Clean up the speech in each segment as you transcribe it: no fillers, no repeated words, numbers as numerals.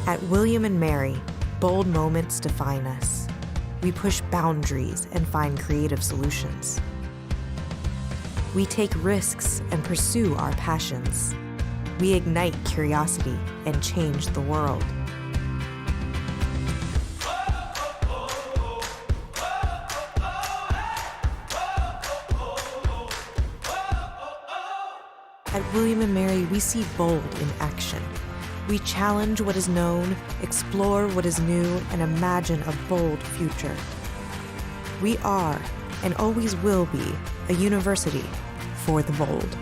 At William & Mary, bold moments define us. We push boundaries and find creative solutions. We take risks and pursue our passions. We ignite curiosity and change the world. At William & Mary, we see bold in action. We challenge what is known, explore what is new, and imagine a bold future. We are, and always will be, a university for the bold.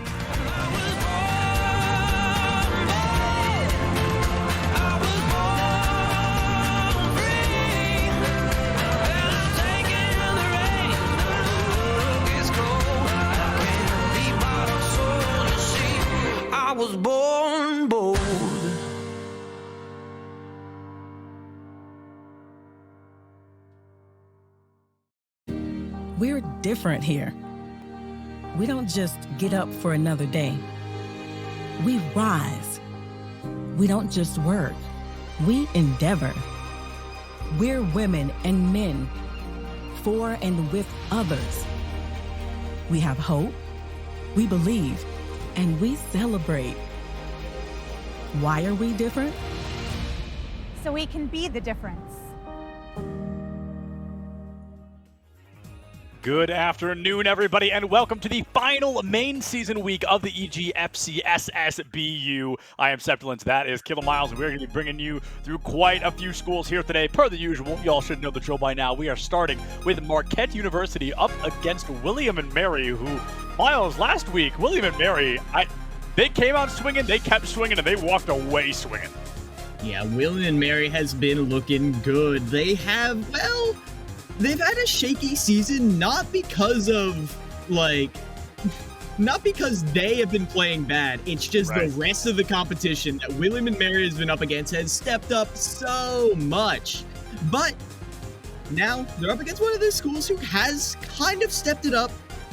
I was born bold. We're different here. We don't just get up for another day. We rise. We don't just work. We endeavor. We're women and men, for and with others. We have hope, we believe, and we celebrate. Why are we different? So we can be the difference. Good afternoon, everybody, and welcome to the final main season week of the EGFC SSBU. I am Sepulence, that is Kilo Miles, and we're going to be bringing you through quite a few schools here today. Per the usual, you all should know the drill by now. We are starting with Marquette University up against William & Mary, who, Miles, last week, William & Mary, they came out swinging, they kept swinging, and they walked away swinging. Yeah, William & Mary has been looking good. They have, well, they've had a shaky season, not because they have been playing bad. It's just right. The rest of the competition that William & Mary has been up against has stepped up so much. But now they're up against one of those schools who has kind of stepped it up,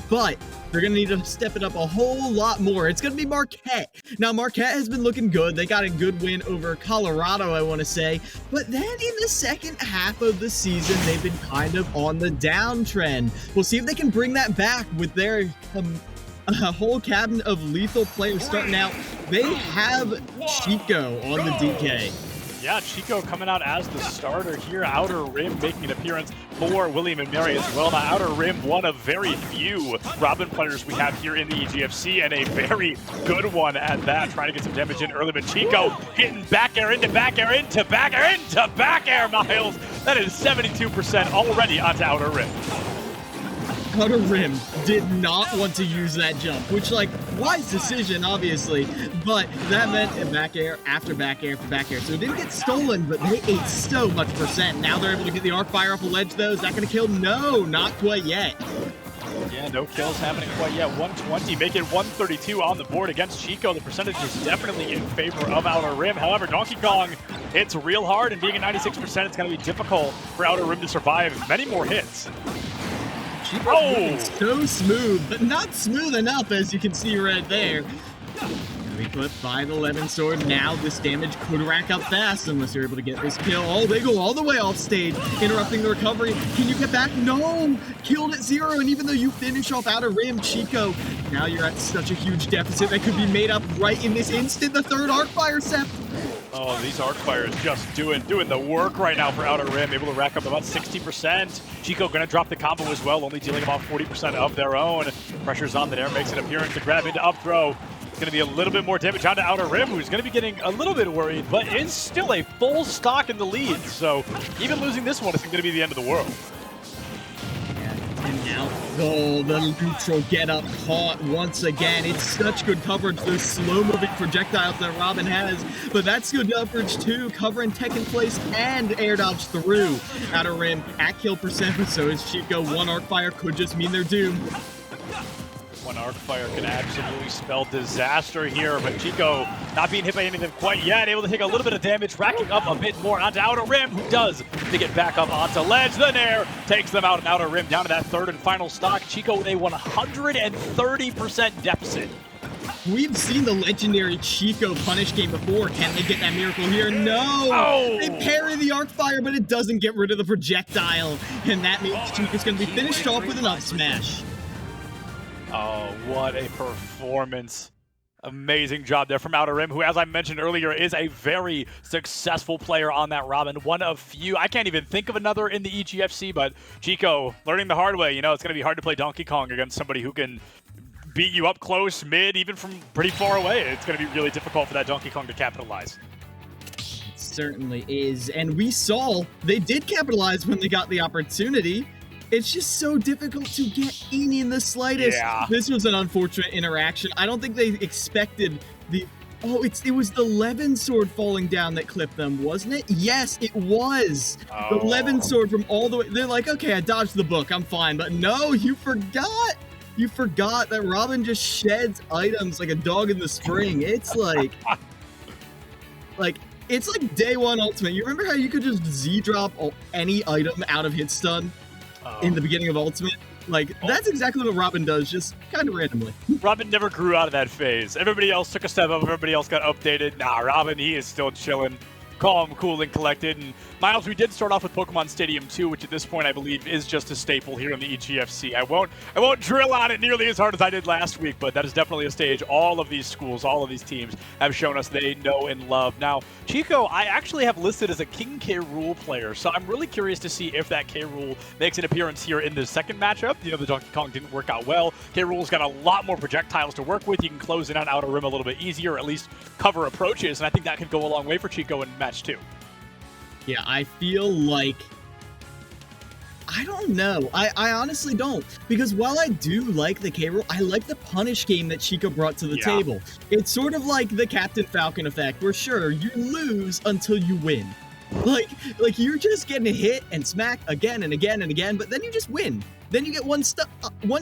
but they're going to need to step it up a whole lot more. It's going to be Marquette. Now, Marquette has been looking good. They got a good win over Colorado, I want to say. But then in the second half of the season, they've been kind of on the downtrend. We'll see if they can bring that back with their a whole cabinet of lethal players starting out. They have Chico on the DK. Yeah, Chico coming out as the starter here. Outer Rim making an appearance for William & Mary as well. Now, Outer Rim, one of very few Robin players we have here in the EGFC, and a very good one at that. Trying to get some damage in early, but Chico hitting back air into back air into back air into back air, Miles. That is 72% already onto Outer Rim. Outer Rim did not want to use that jump, which, like, wise decision, obviously, but that meant back air after back air after back air. So it didn't get stolen, but they ate so much percent. Now they're able to get the arc fire off the ledge, though. Is that going to kill? No, not quite yet. Yeah, no kills happening quite yet. 120, make it 132 on the board against Chico. The percentage is definitely in favor of Outer Rim. However, Donkey Kong hits real hard, and being at 96%, it's going to be difficult for Outer Rim to survive many more hits. So smooth, but not smooth enough, as you can see right there. We put 511 sword. Now this damage could rack up fast unless you're able to get this kill. Oh, they go all the way off stage, interrupting the recovery. Can you get back? No! Killed at 0, and even though you finish off Outer Rim, Chico, now you're at such a huge deficit that could be made up right in this instant. The third arc fire set. Oh, these arc fires just doing the work right now for Outer Rim, able to rack up about 60%. Chico gonna drop the combo as well, only dealing about 40% of their own. Pressure's on the air, makes an appearance to grab into up throw. It's gonna be a little bit more damage onto Outer Rim, who's gonna be getting a little bit worried, but is still a full stock in the lead. So even losing this one isn't gonna be the end of the world. And now, oh, the neutral get up caught once again. It's such good coverage, those slow-moving projectiles that Robin has. But that's good coverage too, covering tech in place and air dodge through. Outer Rim at kill percent, so is Chico. One arc fire could just mean they're doomed. One arc fire can absolutely spell disaster here, but Chico not being hit by anything quite yet, able to take a little bit of damage, racking up a bit more onto Outer Rim, who does to get back up onto ledge. The Nair takes them out, and Outer Rim down to that third and final stock. Chico with a 130% deficit. We've seen the legendary Chico punish game before. Can they get that miracle here? No! Oh. They parry the arc fire, but it doesn't get rid of the projectile. And that means Chico's going to be finished off with an up smash. Oh, what a performance. Amazing job there from Outer Rim, who, as I mentioned earlier, is a very successful player on that Robin. One of few. I can't even think of another in the EGFC, but Chico, learning the hard way. You know, it's going to be hard to play Donkey Kong against somebody who can beat you up close, mid, even from pretty far away. It's going to be really difficult for that Donkey Kong to capitalize. It certainly is. And we saw they did capitalize when they got the opportunity. It's just so difficult to get any in the slightest. Yeah. This was an unfortunate interaction. I don't think they expected the... Oh, it was the Levin sword falling down that clipped them, wasn't it? Yes, it was. Oh. The Levin sword from all the way... They're like, okay, I dodged the book, I'm fine. But no, you forgot. You forgot that Robin just sheds items like a dog in the spring. It's like... it's like day one ultimate. You remember how you could just Z-drop any item out of hit stun? In the beginning of Ultimate. That's exactly what Robin does, just kind of randomly. Robin never grew out of that phase. Everybody else took a step up, everybody else got updated. Nah, Robin, he is still chilling. Calm, cool, and collected. And Miles, we did start off with Pokemon Stadium 2, which at this point I believe is just a staple here in the EGFC. I won't drill on it nearly as hard as I did last week, but that is definitely a stage all of these schools, all of these teams have shown us they know and love. Now, Chico, I actually have listed as a King K. Rool player, so I'm really curious to see if that K. Rool makes an appearance here in the second matchup. You know, the Donkey Kong didn't work out well. K. Rool's got a lot more projectiles to work with. You can close in on Outer Rim a little bit easier, or at least cover approaches, and I think that could go a long way for Chico in match 2. Yeah, I feel like... I don't know. I honestly don't. Because while I do like the K-Rool, I like the punish game that Chico brought to the table. It's sort of like the Captain Falcon effect, where sure, you lose until you win. Like you're just getting hit and smack again and again and again, but then you just win. Then you get one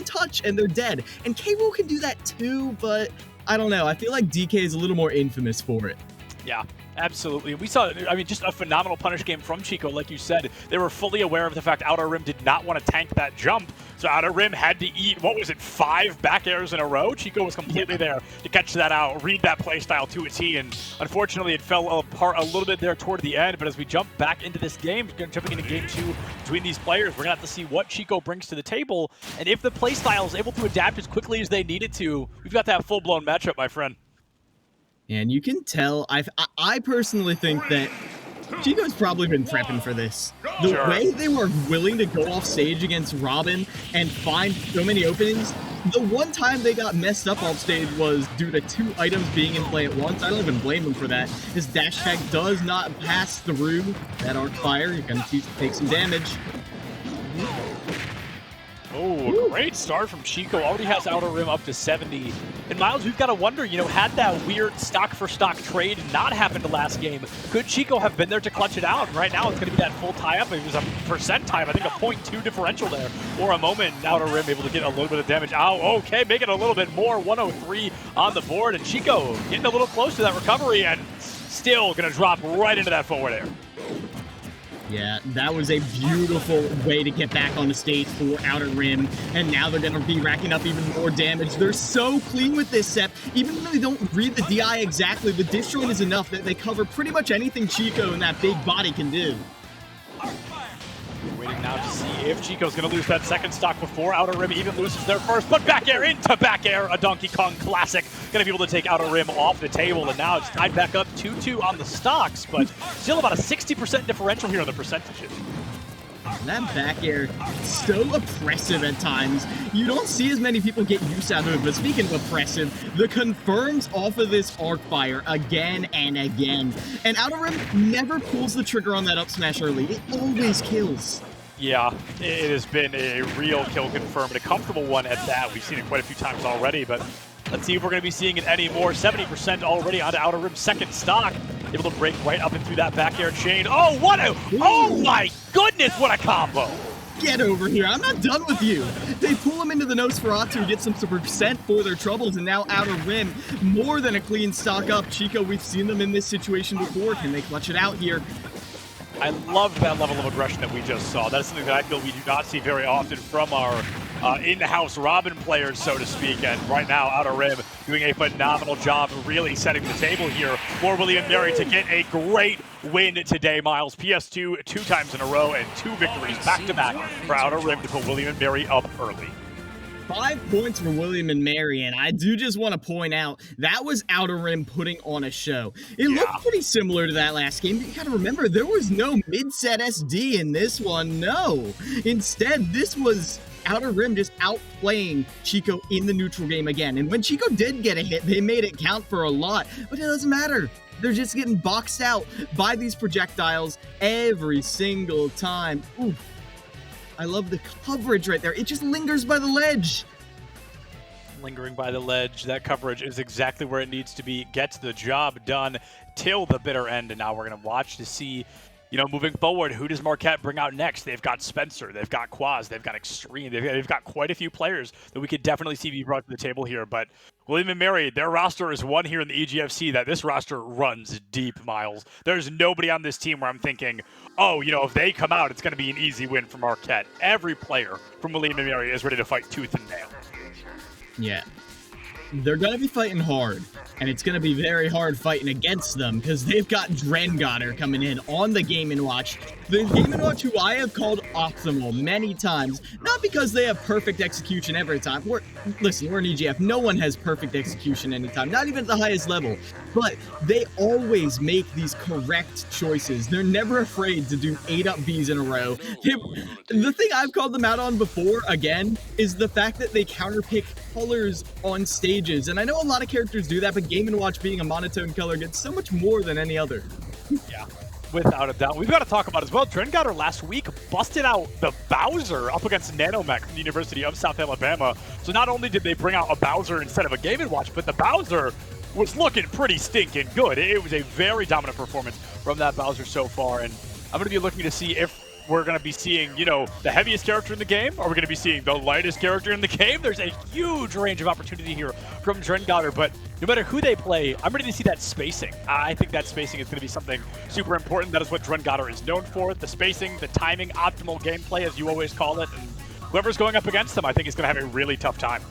touch and they're dead. And K-Rool can do that too, but I don't know. I feel like DK is a little more infamous for it. Yeah, absolutely. We saw, I mean, just a phenomenal punish game from Chico, like you said. They were fully aware of the fact Outer Rim did not want to tank that jump, so Outer Rim had to eat, what was it, 5 back airs in a row? Chico was completely there to catch that out, read that playstyle to a T, and unfortunately it fell apart a little bit there toward the end, but as we jump back into this game, jumping into game 2 between these players, we're going to have to see what Chico brings to the table, and if the playstyle is able to adapt as quickly as they needed to, we've got that full-blown matchup, my friend. And you can tell, I personally think that Chico's probably been prepping for this. The way they were willing to go off stage against Robin and find so many openings, the one time they got messed up off stage was due to 2 items being in play at once. I don't even blame them for that. His dash tag does not pass through that arc fire. You're going to take some damage. Oh, a great start from Chico. Already has Outer Rim up to 70. And Miles, we've got to wonder, you know, had that weird stock-for-stock trade not happened last game, could Chico have been there to clutch it out? And right now, it's going to be that full tie-up. It was a percent time, I think a 0.2 differential there. For a moment, Outer Rim able to get a little bit of damage. Oh, okay, make it a little bit more. 103 on the board. And Chico getting a little close to that recovery and still going to drop right into that forward air. Yeah, that was a beautiful way to get back on the stage for Outer Rim, and now they're going to be racking up even more damage. They're so clean with this set. Even though they don't read the DI exactly, the disjoint is enough that they cover pretty much anything Chico and that big body can do. Waiting now to see if Chico's going to lose that second stock before Outer Rim even loses their first, but back air into back air, a Donkey Kong classic. Going to be able to take Outer Rim off the table, and now it's tied back up 2-2 on the stocks, but still about a 60% differential here on the percentages. That back air, so oppressive at times. You don't see as many people get use out of it, but speaking of oppressive, the confirms off of this arc fire again and again. And Outer Rim never pulls the trigger on that up smash early. It always kills. Yeah, it has been a real kill confirmed, a comfortable one at that. We've seen it quite a few times already, but let's see if we're going to be seeing it anymore. 70% already onto Outer Rim's second stock. Able to break right up and through that back air chain. Oh, oh my goodness, what a combo. Get over here, I'm not done with you. They pull him into the Nosferatu, get some percent for their troubles, and now Outer Rim, more than a clean stock up. Chico, we've seen them in this situation before. Can they clutch it out here? I loved that level of aggression that we just saw. That's something that I feel we do not see very often from our in-house Robin players, so to speak. And right now, Outer Rim doing a phenomenal job really setting the table here for William & Mary to get a great win today, Miles. PS2 2 times in a row and 2 victories back-to-back for Outer Rim to put William & Mary up early. 5 points for William and Mary, and I do just want to point out that was Outer Rim putting on a show. It looked pretty similar to that last game, but you gotta remember, there was no mid-set SD in this one, no. Instead, this was Outer Rim just outplaying Chico in the neutral game again. And when Chico did get a hit, they made it count for a lot, but it doesn't matter. They're just getting boxed out by these projectiles every single time. Ooh. I love the coverage right there. It just lingers by the ledge. Lingering by the ledge. That coverage is exactly where it needs to be. Gets the job done till the bitter end. And now we're going to watch to see, you know, moving forward, who does Marquette bring out next? They've got Spencer. They've got Quaz. They've got Extreme. They've got quite a few players that we could definitely see be brought to the table here. But William & Mary, their roster is one here in the EGFC that this roster runs deep, Miles. There's nobody on this team where I'm thinking, oh, you know, if they come out, it's going to be an easy win for Marquette. Every player from William & Mary is ready to fight tooth and nail. Yeah. They're going to be fighting hard, and it's going to be very hard fighting against them because they've got Drengotter coming in on the Game & Watch. The Game & Watch who I have called optimal many times, not because they have perfect execution every time. Listen, we're an EGF. No one has perfect execution anytime, not even at the highest level, but they always make these correct choices. They're never afraid to do 8-up Bs in a row. The thing I've called them out on before, again, is the fact that they counterpick colors on stages. And I know a lot of characters do that, but Game & Watch being a monotone color gets so much more than any other. Yeah, without a doubt. We've got to talk about as well. Drengotter last week busted out the Bowser up against Nanomech from the University of South Alabama. So not only did they bring out a Bowser instead of a Game & Watch, but the Bowser was looking pretty stinking good. It was a very dominant performance from that Bowser so far. And I'm going to be looking to see if we're going to be seeing, you know, the heaviest character in the game. Are we going to be seeing the lightest character in the game? There's a huge range of opportunity here from Drengotter, but no matter who they play, I'm ready to see that spacing. I think that spacing is going to be something super important. That is what Drengotter is known for. The spacing, the timing, optimal gameplay, as you always call it. And whoever's going up against them, I think is going to have a really tough time.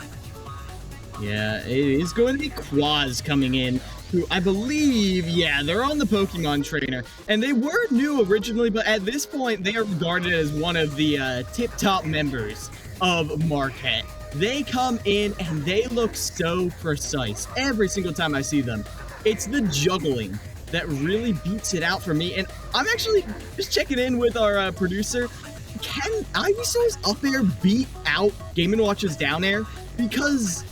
Yeah, it is going to be Quaz coming in, who I believe, yeah, they're on the Pokemon trainer. And they were new originally, but at this point, they are regarded as one of the tip-top members of Marquette. They come in and they look so precise every single time I see them. It's the juggling that really beats it out for me. And I'm actually just checking in with our producer. Can Ivysaur's up air beat out Game & Watch's down air? Because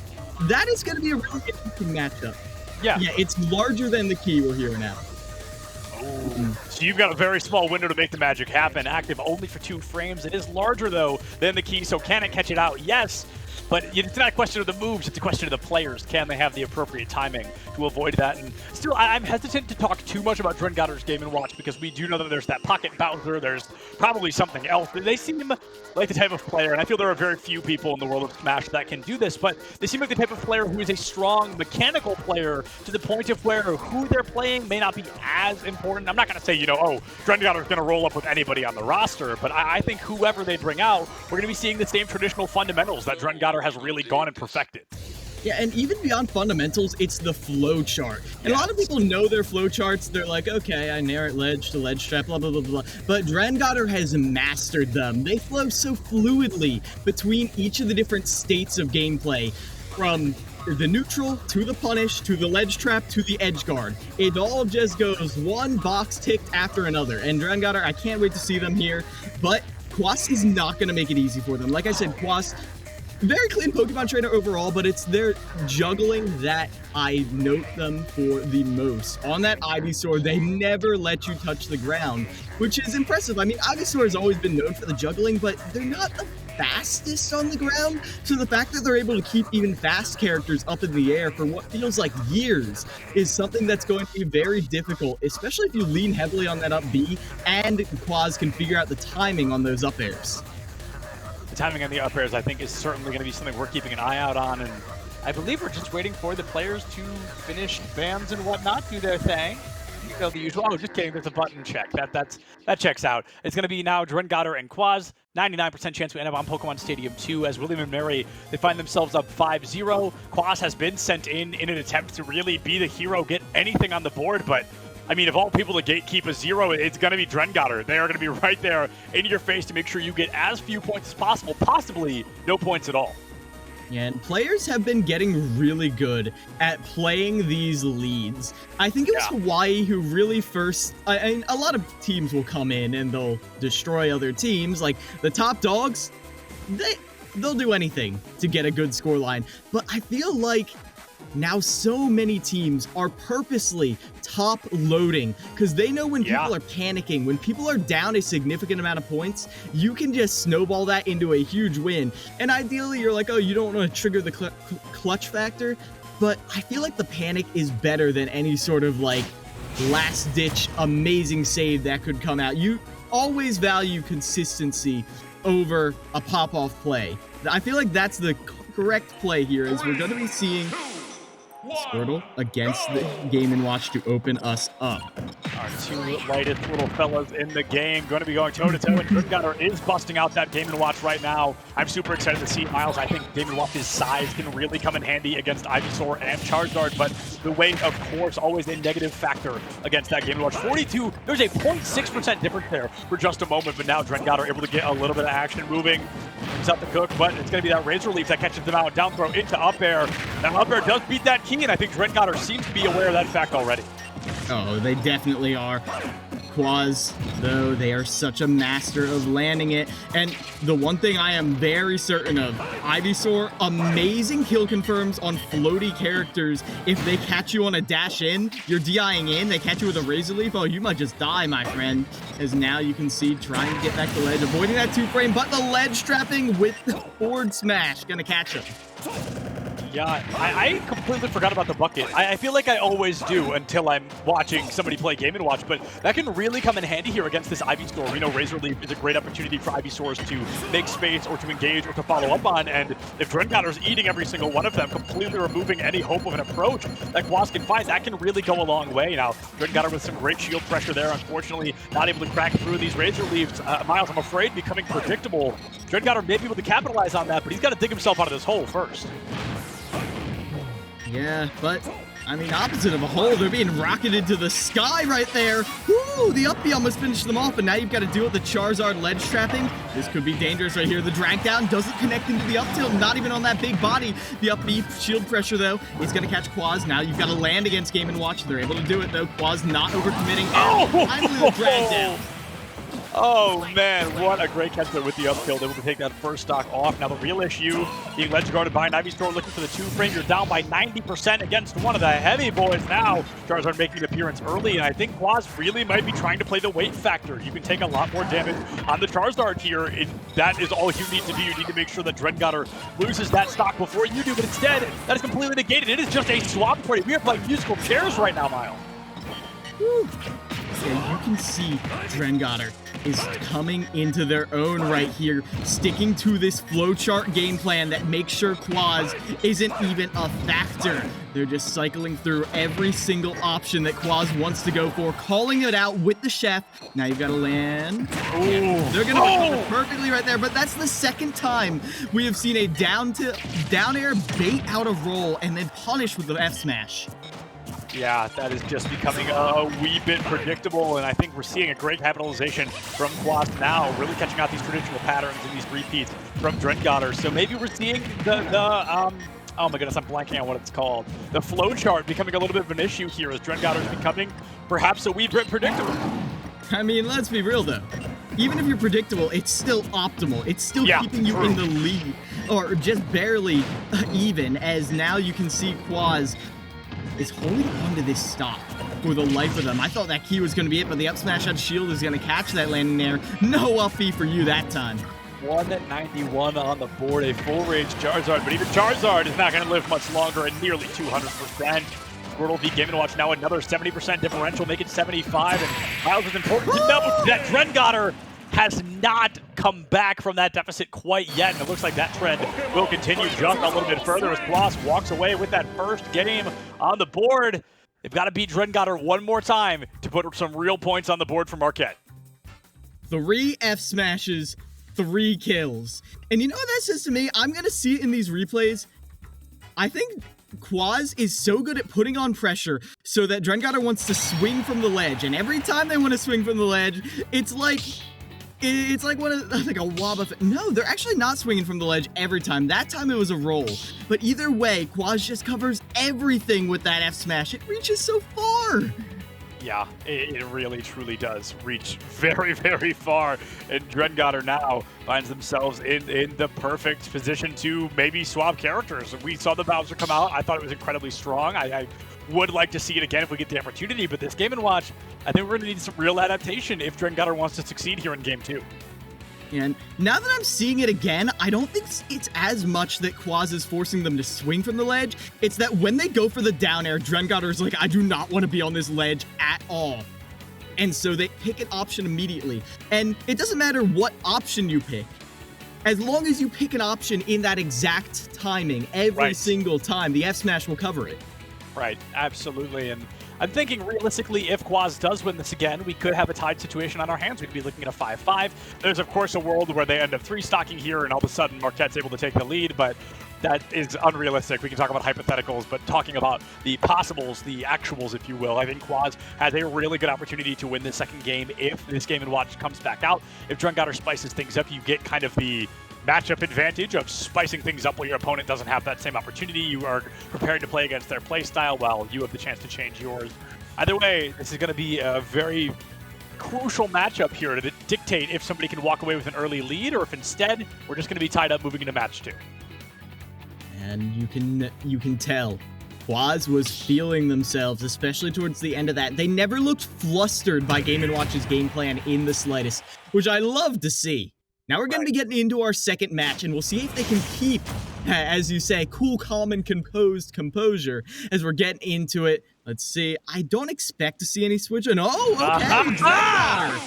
that is going to be a really interesting matchup. Yeah, it's larger than the key we're hearing now. So you've got a very small window to make the magic happen. Active only for 2 frames. It is larger, though, than the key, so can it catch it out? Yes. But it's not a question of the moves, it's a question of the players. Can they have the appropriate timing to avoid that? And still, I'm hesitant to talk too much about Drengotter's Game & Watch because we do know that there's that Pocket Bowser, there's probably something else. They seem like the type of player, and I feel there are very few people in the world of Smash that can do this, but they seem like the type of player who is a strong mechanical player to the point of where who they're playing may not be as important. I'm not going to say, you know, oh, Drengotter's going to roll up with anybody on the roster, but I think whoever they bring out, we're going to be seeing the same traditional fundamentals that Drengotter has really gone and perfected. Yeah, and even beyond fundamentals, it's the flow chart. And a lot of people know their flow charts. They're like, okay, I narrate ledge to ledge trap, blah, blah, blah, blah. But Drengotter has mastered them. They flow so fluidly between each of the different states of gameplay, from the neutral to the punish to the ledge trap to the edge guard. It all just goes one box ticked after another. And Drengotter, I can't wait to see them here. But Quas is not going to make it easy for them. Like I said, Quas, very clean Pokemon trainer overall, but it's their juggling that I note them for the most. On that Ivysaur, they never let you touch the ground, which is impressive. I mean, Ivysaur has always been known for the juggling, but they're not the fastest on the ground, so the fact that they're able to keep even fast characters up in the air for what feels like years is something that's going to be very difficult, especially if you lean heavily on that up B, and Quaz can figure out the timing on those up airs. Timing on the up airs, I think, is certainly going to be something we're keeping an eye out on, and I believe we're just waiting for the players to finish bans and whatnot, do their thing. know, the usual. Oh, just kidding. There's a button check. That checks out. It's going to be now Drengotter and Quaz. 99% chance we end up on Pokemon Stadium 2 as William and Mary, they find themselves up 5-0. Quaz has been sent in an attempt to really be the hero, get anything on the board, but I mean, of all people to gatekeep a 0, it's going to be Drengotter. They are going to be right there in your face to make sure you get as few points as possible, possibly no points at all. Yeah, and players have been getting really good at playing these leads. I think it was Hawaii who really first... I a lot of teams will come in and they'll destroy other teams. Like, the top dogs, they'll do anything to get a good scoreline. But I feel like now so many teams are purposely top loading because they know when people are panicking, when people are down a significant amount of points, you can just snowball that into a huge win. And ideally, you're like, oh, you don't want to trigger the clutch factor, but I feel like the panic is better than any sort of like last-ditch amazing save that could come out. You always value consistency over a pop-off play. I feel like that's the correct play here, is we're going to be seeing Squirtle against the Game & Watch to open us up. Our two lightest little fellas in the game going to be going toe-to-toe, and Drengotter is busting out that Game & Watch right now. I'm super excited to see Miles. I think Game & Watch's size can really come in handy against Ivysaur and Charizard, but the weight, of course, always a negative factor against that Game & Watch. 42, there's a 0.6% difference there for just a moment, but now Drengotter able to get a little bit of action moving. Brings out the Cook, but it's going to be that Razor Leaf that catches them out. Down throw into up air. Now up air does beat that key, and I think Drengotter seems to be aware of that fact already. Oh, they definitely are. Quaz, though, they are such a master of landing it. And the one thing I am very certain of, Ivysaur, amazing kill confirms on floaty characters. If they catch you on a dash in, you're DIing in, they catch you with a Razor Leaf, oh, you might just die, my friend. As now you can see, trying to get back to ledge, avoiding that 2-frame, but the ledge trapping with the forward smash, gonna catch him. Yeah, I completely forgot about the bucket. I feel like I always do until I'm watching somebody play Game & Watch, but that can really come in handy here against this Ivysaur. We know Razor Leaf is a great opportunity for Ivysaurs to make space or to engage or to follow up on, and if Drengotter's eating every single one of them, completely removing any hope of an approach that Quaz can find, that can really go a long way. Now, Drengotter with some great shield pressure there, unfortunately not able to crack through these Razor Leaves. Miles, I'm afraid, becoming predictable. Drengotter may be able to capitalize on that, but he's got to dig himself out of this hole first. Yeah, but, I mean, opposite of a hole, they're being rocketed to the sky right there. Woo! The up B almost finished them off, but now you've got to deal with the Charizard ledge trapping. This could be dangerous right here. The drag down doesn't connect into the up tilt, not even on that big body. The up B shield pressure, though, is going to catch Quaz. Now you've got to land against Game & Watch. They're able to do it, though. Quaz not overcommitting. And finally the drag down. Oh man, what a great catch there with the up tilt, able to take that first stock off. Now the real issue, being ledge guarded by an Ivysaur, looking for the 2-frame. You're down by 90% against one of the heavy boys now. Charizard making an appearance early, and I think Quaz really might be trying to play the weight factor. You can take a lot more damage on the Charizard here. That is all you need to do. You need to make sure that Drengotter loses that stock before you do, but instead, that is completely negated. It is just a swap party. We are playing musical chairs right now, Miles. Woo. And you can see Drengotter is coming into their own right here, sticking to this flowchart game plan that makes sure Quaz isn't even a factor. They're just cycling through every single option that Quaz wants to go for, calling it out with the chef. Now you've got to land. Ooh. They're going to cover perfectly right there, but that's the second time we have seen a down air bait out of roll and then punish with the F smash. Yeah, that is just becoming a wee bit predictable, and I think we're seeing a great capitalization from Quaz now, really catching out these traditional patterns and these repeats from Drengotter. So maybe we're seeing oh my goodness, I'm blanking on what it's called. The flowchart becoming a little bit of an issue here as Drengotter is becoming perhaps a wee bit predictable. I mean, let's be real though. Even if you're predictable, it's still optimal. It's still keeping you in the lead, or just barely even, as now you can see Quaz is holding onto this stock for the life of them. I thought that key was going to be it, but the up smash on shield is going to catch that landing there. No up B for you that time. 191 on the board, a full range Charizard, but even Charizard is not going to live much longer at nearly 200%. Squirtle v Game & Watch now another 70% differential, make it 75, and Miles is important to note that Drengotter has not come back from that deficit quite yet, and it looks like that trend will continue just a little bit further as Bloss walks away with that first game on the board. They've got to beat Drengotter one more time to put some real points on the board for Marquette. 3 F smashes, 3 kills. And you know what that says to me? I'm going to see it in these replays. I think Quaz is so good at putting on pressure so that Drengotter wants to swing from the ledge. And every time they want to swing from the ledge, it's like a wob of... No, they're actually not swinging from the ledge every time. That time it was a roll. But either way, Quaz just covers everything with that F smash. It reaches so far. Yeah, it really, truly does reach very, very far. And Drengotter now finds themselves in the perfect position to maybe swap characters. We saw the Bowser come out. I thought it was incredibly strong. I would like to see it again if we get the opportunity. But this Game & Watch, I think we're going to need some real adaptation if Drengotter wants to succeed here in Game 2. And now that I'm seeing it again, I don't think it's as much that Quaz is forcing them to swing from the ledge. It's that when they go for the down air, Drengotter is like, I do not want to be on this ledge at all. And so they pick an option immediately. And it doesn't matter what option you pick. As long as you pick an option in that exact timing, every single time, the F smash will cover it. Right, absolutely. And I'm thinking realistically, if Quaz does win this again, we could have a tied situation on our hands. We'd be looking at a 5-5. There's, of course, a world where they end up 3-stocking here, and all of a sudden Marquette's able to take the lead, but that is unrealistic. We can talk about hypotheticals, but talking about the possibles, the actuals, if you will, I think Quaz has a really good opportunity to win this second game if this Game & Watch comes back out. If Drengotter spices things up, you get kind of the matchup advantage of spicing things up while your opponent doesn't have that same opportunity. You are prepared to play against their play style while you have the chance to change yours. Either way, this is going to be a very crucial matchup here to dictate if somebody can walk away with an early lead or if instead we're just going to be tied up moving into match 2. And you can tell Quaz was feeling themselves, especially towards the end of that. They never looked flustered by Game & Watch's game plan in the slightest, which I love to see. Now we're going to be getting into our second match, and we'll see if they can keep, as you say, cool, calm, and composed composure as we're getting into it. Let's see. I don't expect to see any switching. Oh, okay. Drengotter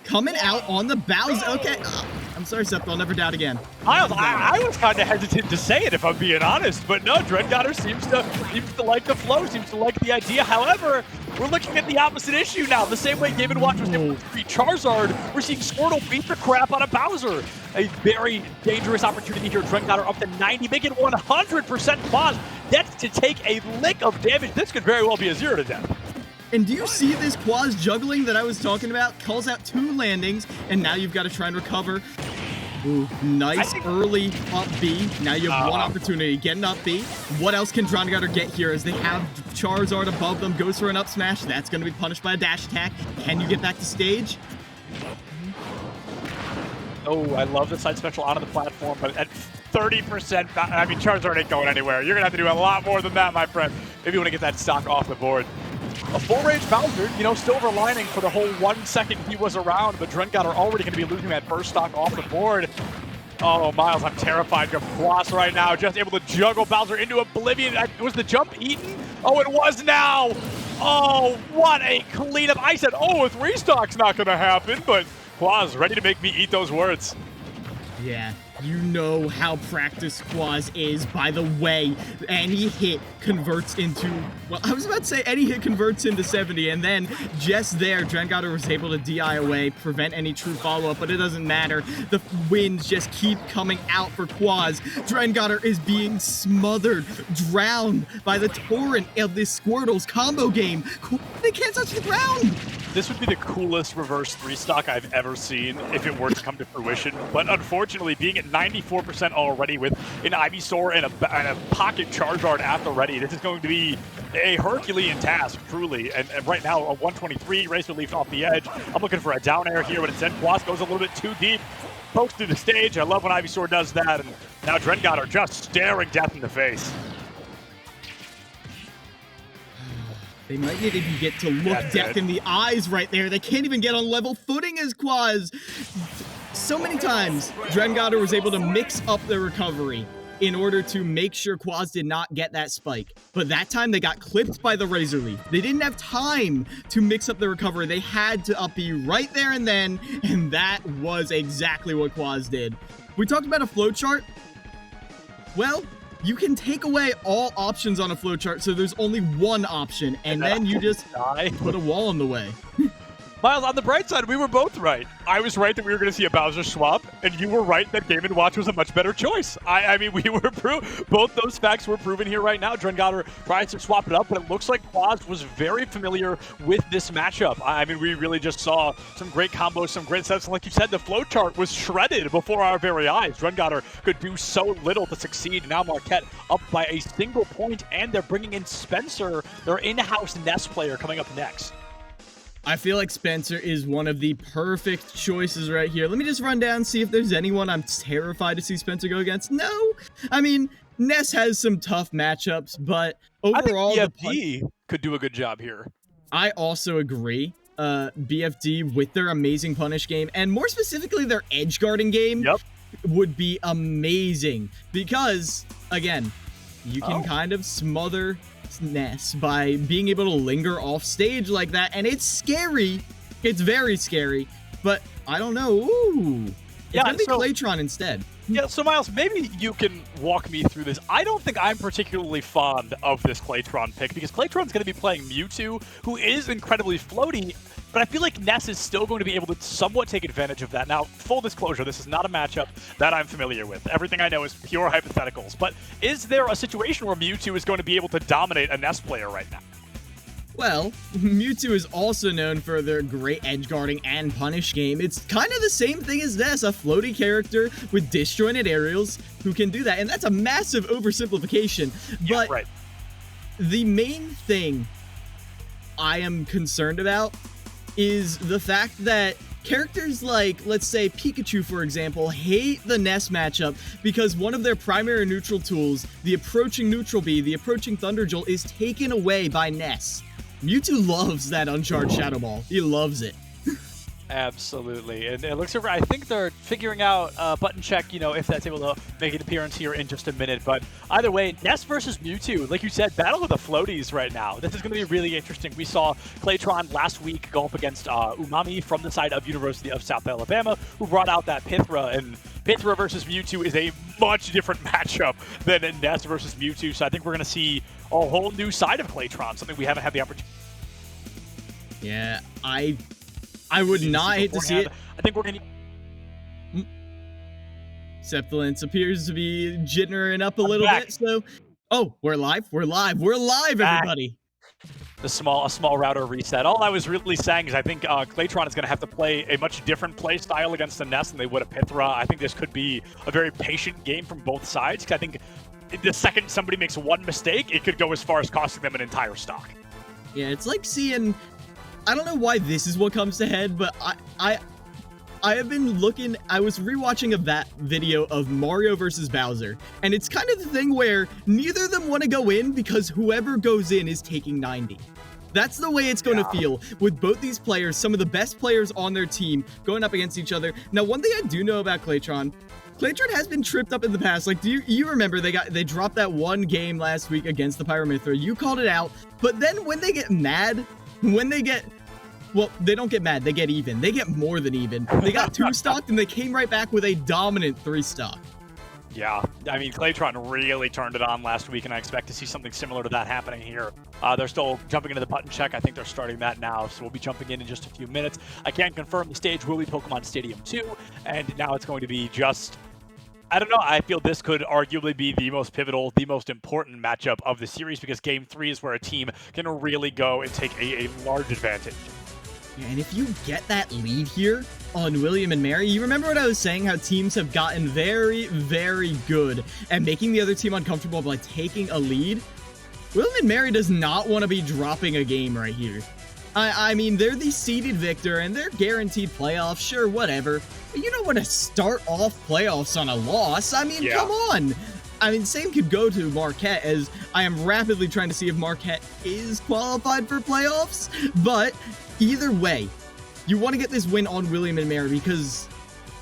coming out on the Bowser. Okay. I'm sorry, Seth. I'll never doubt again. I was kind of hesitant to say it, if I'm being honest, but no, Drengotter seems to like the flow, seems to like the idea. However, we're looking at the opposite issue now. The same way Game & Watch was able to beat Charizard, we're seeing Squirtle beat the crap out of Bowser. A very dangerous opportunity here. Drengotter up to 90, making 100% pause. That's to take a lick of damage. This could very well be a 0 to death. And do you see this Quaz juggling that I was talking about? Calls out 2 landings, and now you've got to try and recover. Ooh, nice early up B. Now you have one opportunity. Get an up B. What else can Drengotter get here as they have Charizard above them? Goes for an up smash. That's going to be punished by a dash attack. Can you get back to stage? Oh, I love the side special onto the platform, but at 30%, I mean, Charizard ain't going anywhere. You're going to have to do a lot more than that, my friend, if you want to get that stock off the board. A full-range Bowser, silver lining for the whole 1 second he was around, but Drengotter already going to be losing that first stock off the board. Oh, Miles, I'm terrified of Quaz right now. Just able to juggle Bowser into oblivion. Was the jump eaten? Oh, it was now. Oh, what a cleanup. I said, a 3-stock's not going to happen, but Quaz ready to make me eat those words. Yeah, you know how practiced Quaz is, by the way. Any hit converts into, well, I was about to say any hit converts into 70, and then just there, Drengotter was able to DI away, prevent any true follow-up, but it doesn't matter. The wins just keep coming out for Quaz. Drengotter is being smothered, drowned by the torrent of this Squirtle's combo game. They can't touch the ground. This would be the coolest reverse 3-stock I've ever seen if it were to come to fruition. But unfortunately, being at 94% already with an Ivysaur and a pocket Charizard at the ready, this is going to be a Herculean task, truly. And right now, a 123, Razor Leaf off the edge. I'm looking for a down air here, but instead Quaz goes a little bit too deep. Pokes through the stage. I love when Ivysaur does that. And now Drengotter just staring death in the face. They might not even get to look death in the eyes right there. They can't even get on level footing as Quaz. So many times, Drengotter was able to mix up their recovery in order to make sure Quaz did not get that spike. But that time, they got clipped by the Razor Leaf. They didn't have time to mix up the recovery. They had to up B right there and then, and that was exactly what Quaz did. We talked about a flowchart. Well, you can take away all options on a flowchart, so there's only one option, and then you just put a wall in the way. Miles, on the bright side, we were both right. I was right that we were going to see a Bowser swap, and you were right that Game & Watch was a much better choice. I mean, we were both those facts were proven here right now. Drengatter tries to swap it up, but it looks like Quaz was very familiar with this matchup. I mean, we really just saw some great combos, some great sets. And like you said, the flowchart was shredded before our very eyes. Drengatter could do so little to succeed. Now Marquette up by a single point, and they're bringing in Spencer, their in-house Ness player, coming up next. I feel like Spencer is one of the perfect choices right here. Let me just run down and see if there's anyone I'm terrified to see Spencer go against. No. I mean, Ness has some tough matchups, but overall, I think BFD could do a good job here. I also agree. BFD with their amazing punish game, and more specifically, their edge guarding game would be amazing because, again, you can kind of smother Ness by being able to linger off stage like that, and it's scary. It's very scary, but I don't know. Ooh, it's gonna be Claytron instead. Yeah, so Miles, maybe you can walk me through this. I don't think I'm particularly fond of this Claytron pick because Claytron's going to be playing Mewtwo, who is incredibly floaty, but I feel like Ness is still going to be able to somewhat take advantage of that. Now, full disclosure, this is not a matchup that I'm familiar with. Everything I know is pure hypotheticals, but is there a situation where Mewtwo is going to be able to dominate a Ness player right now? Well, Mewtwo is also known for their great edge guarding and punish game. It's kind of the same thing as Ness, a floaty character with disjointed aerials who can do that, and that's a massive oversimplification. But the main thing I am concerned about is the fact that characters like, let's say, Pikachu, for example, hate the Ness matchup because one of their primary neutral tools, the approaching Neutral Bee, the approaching Thunder Jolt, is taken away by Ness. Mewtwo loves that Uncharged Shadow Ball. He loves it. Absolutely, and it looks over. I think they're figuring out button check, if that's able to make an appearance here in just a minute. But either way, Ness versus Mewtwo, like you said, battle of the floaties right now. This is going to be really interesting. We saw Claytron last week go up against Umami from the side of University of South Alabama, who brought out that Pithra, and Pithra versus Mewtwo is a much different matchup than Ness versus Mewtwo. So I think we're going to see a whole new side of Claytron, something we haven't had the opportunity. Yeah, I would not hate to see it. I think we're going to... Septilence appears to be jittering up a little bit, so... Oh, we're live? We're live! We're live, everybody! A small router reset. All I was really saying is I think Claytron is going to have to play a much different play style against the Ness than they would a Pithra. I think this could be a very patient game from both sides, because I think the second somebody makes one mistake, it could go as far as costing them an entire stock. Yeah, it's like seeing... I don't know why this is what comes to head, but I have been looking, I was rewatching that video of Mario versus Bowser, and it's kind of the thing where neither of them want to go in because whoever goes in is taking 90. That's the way it's going to feel with both these players, some of the best players on their team going up against each other. Now, one thing I do know about Claytron has been tripped up in the past. Like, do you remember they dropped that one game last week against the Pyromithra? You called it out, but then when they get mad, well, they don't get mad, they get even. They get more than even. They got 2-stocked and they came right back with a dominant 3-stock. Yeah, I mean, Claytron really turned it on last week, and I expect to see something similar to that happening here. They're still jumping into the button check. I think they're starting that now, so we'll be jumping in just a few minutes. I can confirm the stage will be Pokemon Stadium 2, and now it's going to be just... I don't know, I feel this could arguably be the most pivotal, the most important matchup of the series, because Game 3 is where a team can really go and take a large advantage. Yeah, and if you get that lead here on William and Mary, you remember what I was saying, how teams have gotten very, very good at making the other team uncomfortable by taking a lead? William and Mary does not want to be dropping a game right here. I mean, they're the seeded victor, and they're guaranteed playoffs, sure, whatever. But you don't want to start off playoffs on a loss. I mean, come on. I mean, same could go to Marquette, as I am rapidly trying to see if Marquette is qualified for playoffs. But either way, you want to get this win on William and Mary, because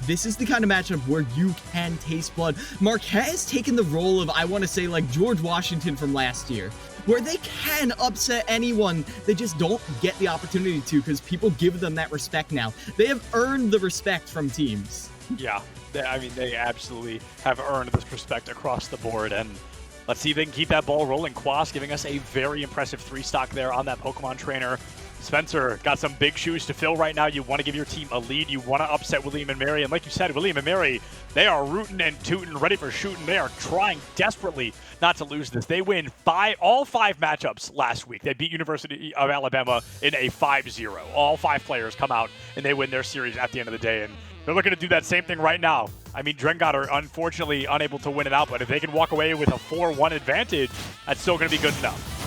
this is the kind of matchup where you can taste blood. Marquette has taken the role of, I want to say, like George Washington from last year, where they can upset anyone. They just don't get the opportunity to, because people give them that respect now. They have earned the respect from teams. Yeah, I mean, they absolutely have earned this respect across the board, and Let's see if they can keep that ball rolling. Quas giving us a very impressive 3-stock there on that Pokemon trainer. Spencer got some big shoes to fill right now. You want to give your team a lead. You want to upset William and Mary. And like you said, William and Mary, they are rooting and tooting, ready for shooting. They are trying desperately not to lose this. They win all 5 matchups last week. They beat University of Alabama in a 5-0. All 5 players come out and they win their series at the end of the day. And they're looking to do that same thing right now. I mean, Drengott are unfortunately unable to win it out, but if they can walk away with a 4-1 advantage, that's still going to be good enough.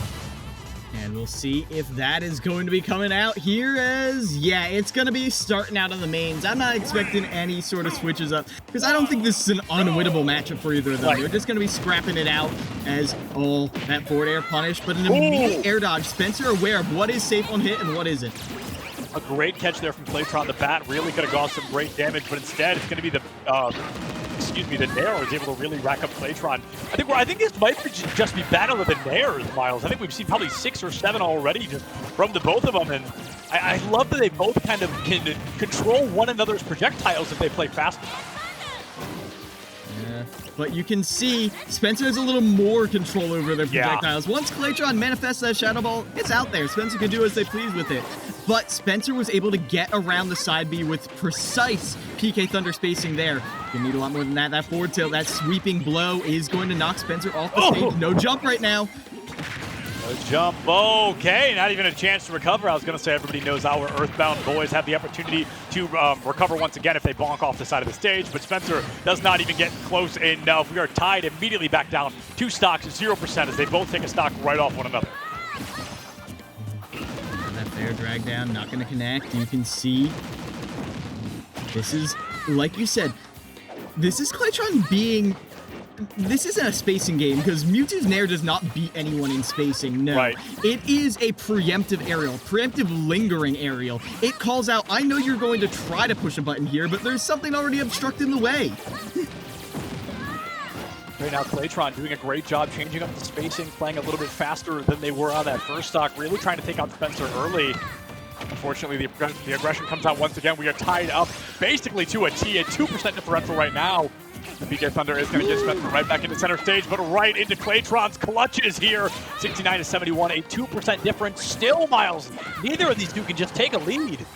And we'll see if that is going to be coming out here as, yeah, it's going to be starting out on the mains. I'm not expecting any sort of switches up because I don't think this is an unwinnable matchup for either of them. They're just going to be scrapping it out as, that forward air punish, but an immediate air dodge. Spencer aware of what is safe on hit and what isn't. A great catch there from Claytron. The bat really could have caused some great damage, but instead it's going to be the Nair is able to really rack up Claytron. I think this might just be Battle of the Nairs, Miles. I think we've seen probably 6 or 7 already just from the both of them, and I love that they both kind of can control one another's projectiles if they play fast enough. Yeah, but you can see Spencer has a little more control over their projectiles. Once Claytron manifests that Shadow Ball, it's out there. Spencer can do as they please with it. But Spencer was able to get around the side B with precise PK Thunder spacing there. You need a lot more than that. That forward tilt, that sweeping blow is going to knock Spencer off the stage. No jump right now. No jump. Okay, not even a chance to recover. I was going to say everybody knows our Earthbound boys have the opportunity to recover once again if they bonk off the side of the stage, but Spencer does not even get close enough. We are tied immediately back down. 2 stocks, 0% as they both take a stock right off one another. That fair drag down, not going to connect. You can see this is, like you said, this is Claytron being... This isn't a spacing game because Mewtwo's Nair does not beat anyone in spacing, no. Right. It is a preemptive aerial, preemptive lingering aerial. It calls out, I know you're going to try to push a button here, but there's something already obstructing the way. Right now, Claytron doing a great job changing up the spacing, playing a little bit faster than they were on that first stock, really trying to take out Spencer early. Unfortunately, the aggression comes out once again. We are tied up basically to a T, a 2% differential right now. The PK Thunder is going to get Spencer right back into center stage, but right into Claytron's clutches here. 69-71, a 2% difference. Still, Miles, neither of these two can just take a lead.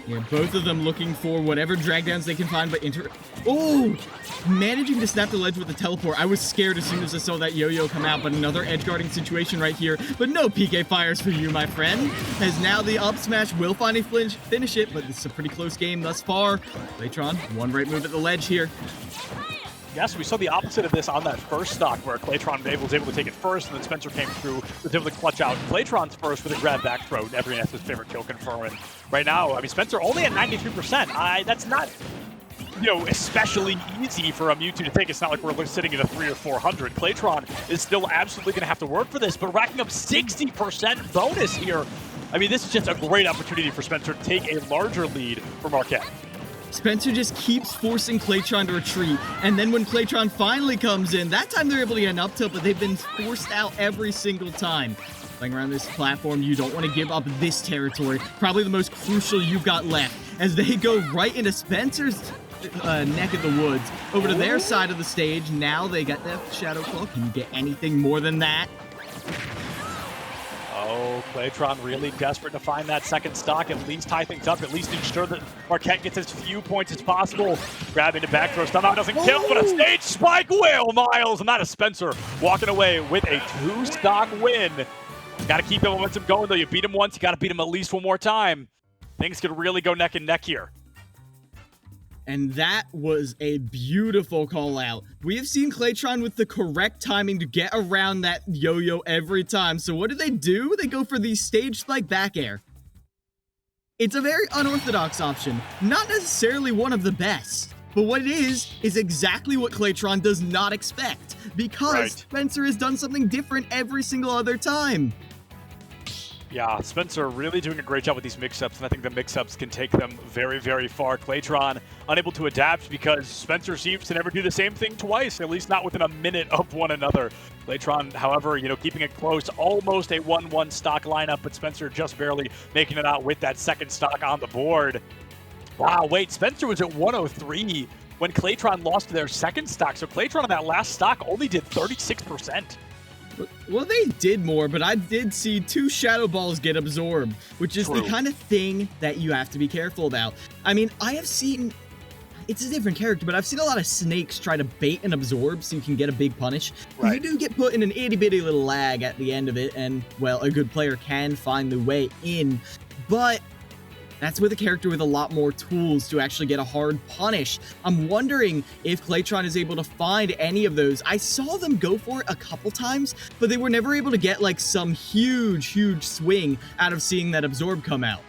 Yeah, both of them looking for whatever drag downs they can find, but managing to snap the ledge with the teleport. I was scared as soon as I saw that yo-yo come out, but another edge guarding situation right here. But no PK fires for you, my friend, as now the up smash will finally finish it, but it's a pretty close game thus far. Claytron, one right move at the ledge here. Yes, we saw the opposite of this on that first stock where Claytron was able to take it first, and then Spencer came through, was able to clutch out Claytron's first with a grab back throw. Every Ness's favorite kill confirm. And right now, I mean, Spencer only at 93%. That's not, especially easy for a Mewtwo to take. It's not like we're sitting at a 300 or 400. Claytron is still absolutely going to have to work for this, but racking up 60% bonus here. I mean, this is just a great opportunity for Spencer to take a larger lead for Marquette. Spencer just keeps forcing Claytron to retreat, and then when Claytron finally comes in, that time they're able to get an up tilt, but they've been forced out every single time. Playing around this platform, you don't want to give up this territory, probably the most crucial you've got left, as they go right into Spencer's neck of the woods, over to their side of the stage. Now they got the Shadow Claw. Can you get anything more than that? Oh, Claytron really desperate to find that second stock, at least tie things up, at least ensure that Marquette gets as few points as possible. Grabbing the back throw, somehow doesn't kill, but a stage spike will, Miles, and that is Spencer walking away with a 2-stock win. Got to keep the momentum going, though. You beat him once, you got to beat him at least one more time. Things could really go neck and neck here. And that was a beautiful call out. We have seen Claytron with the correct timing to get around that yo-yo every time. So what do? They go for the stage spike back air. It's a very unorthodox option, not necessarily one of the best. But what it is exactly what Claytron does not expect, because Spencer has done something different every single other time. Yeah, Spencer really doing a great job with these mix-ups, and I think the mix-ups can take them very, very far. Claytron unable to adapt because Spencer seems to never do the same thing twice, at least not within a minute of one another. Claytron, however, keeping it close, almost a 1-1 stock lineup, but Spencer just barely making it out with that second stock on the board. Wow, wait, Spencer was at 103 when Claytron lost their second stock. So Claytron on that last stock only did 36%. Well, they did more, but I did see 2 Shadow Balls get absorbed, which is the kind of thing that you have to be careful about. I mean, I have seen... It's a different character, but I've seen a lot of snakes try to bait and absorb so you can get a big punish. Right. You do get put in an itty-bitty little lag at the end of it, and, well, a good player can find the way in. But that's with a character with a lot more tools to actually get a hard punish. I'm wondering if Claytron is able to find any of those. I saw them go for it a couple times, but they were never able to get, like, some huge swing out of seeing that absorb come out.